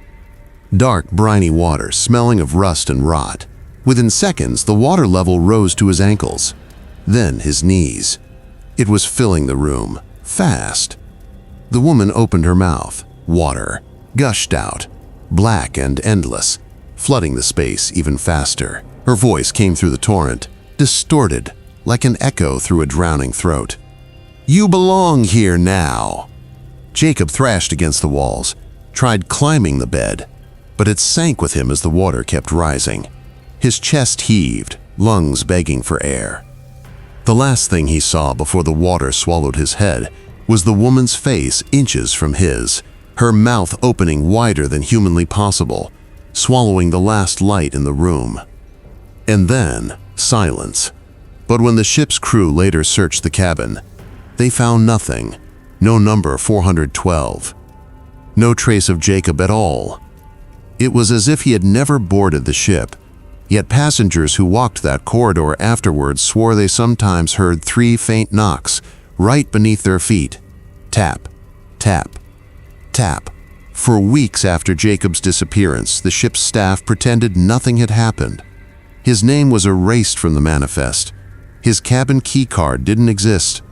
Speaker 1: Dark, briny water, smelling of rust and rot. Within seconds, the water level rose to his ankles. then his knees. It was filling the room, fast. The woman opened her mouth. Water gushed out, black and endless, flooding the space even faster. Her voice came through the torrent, distorted, like an echo through a drowning throat. "You belong here now." Jacob thrashed against the walls, tried climbing the bed, but it sank with him as the water kept rising. His chest heaved, lungs begging for air. The last thing he saw before the water swallowed his head was the woman's face inches from his, her mouth opening wider than humanly possible, swallowing the last light in the room. And then, silence. But when the ship's crew later searched the cabin, they found nothing. No number 412. No trace of Jacob at all. It was as if he had never boarded the ship, yet passengers who walked that corridor afterwards swore they sometimes heard 3 faint knocks right beneath their feet. Tap, tap, tap. For weeks after Jacob's disappearance, the ship's staff pretended nothing had happened. His name was erased from the manifest. His cabin key card didn't exist.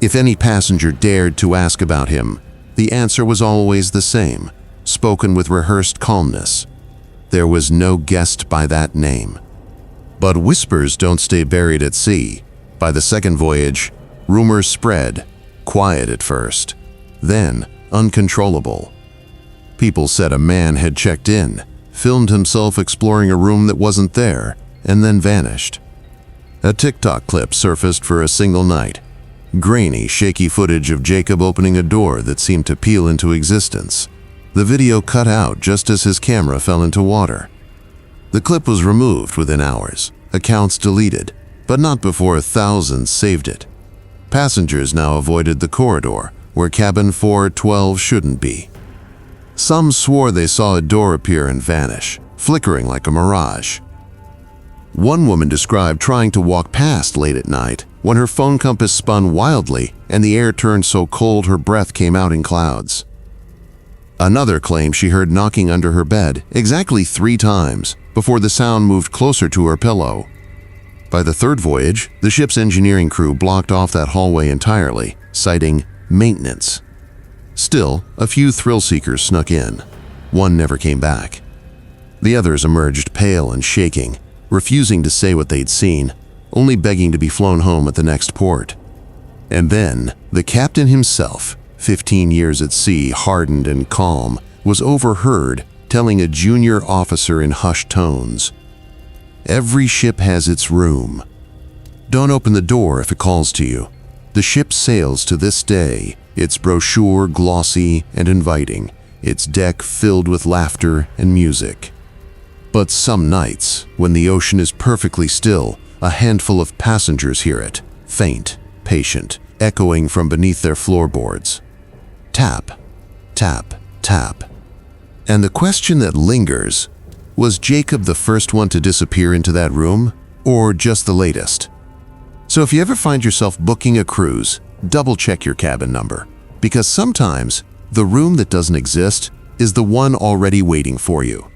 Speaker 1: If any passenger dared to ask about him, the answer was always the same, spoken with rehearsed calmness. There was no guest by that name. But whispers don't stay buried at sea. By the second voyage, rumors spread, quiet at first, then uncontrollable. People said a man had checked in, filmed himself exploring a room that wasn't there, and then vanished. A TikTok clip surfaced for a single night. Grainy, shaky footage of Jacob opening a door that seemed to peel into existence. The video cut out just as his camera fell into water. The clip was removed within hours, accounts deleted, but not before thousands saved it. Passengers now avoided the corridor, where cabin 412 shouldn't be. Some swore they saw a door appear and vanish, flickering like a mirage. One woman described trying to walk past late at night when her phone compass spun wildly and the air turned so cold her breath came out in clouds. Another claimed she heard knocking under her bed exactly 3 times before the sound moved closer to her pillow. By the third voyage, the ship's engineering crew blocked off that hallway entirely, citing maintenance. Still, a few thrill-seekers snuck in. One never came back. The others emerged pale and shaking, refusing to say what they'd seen, only begging to be flown home at the next port. And then, the captain himself, 15 years at sea, hardened and calm, was overheard telling a junior officer in hushed tones, "Every ship has its room. Don't open the door if it calls to you. The ship sails to this day, its brochure glossy and inviting, its deck filled with laughter and music. But some nights, when the ocean is perfectly still, a handful of passengers hear it, faint, patient, echoing from beneath their floorboards. Tap, tap, tap." And the question that lingers, was Jacob the first one to disappear into that room, or just the latest? So if you ever find yourself booking a cruise, double-check your cabin number, because sometimes the room that doesn't exist is the one already waiting for you.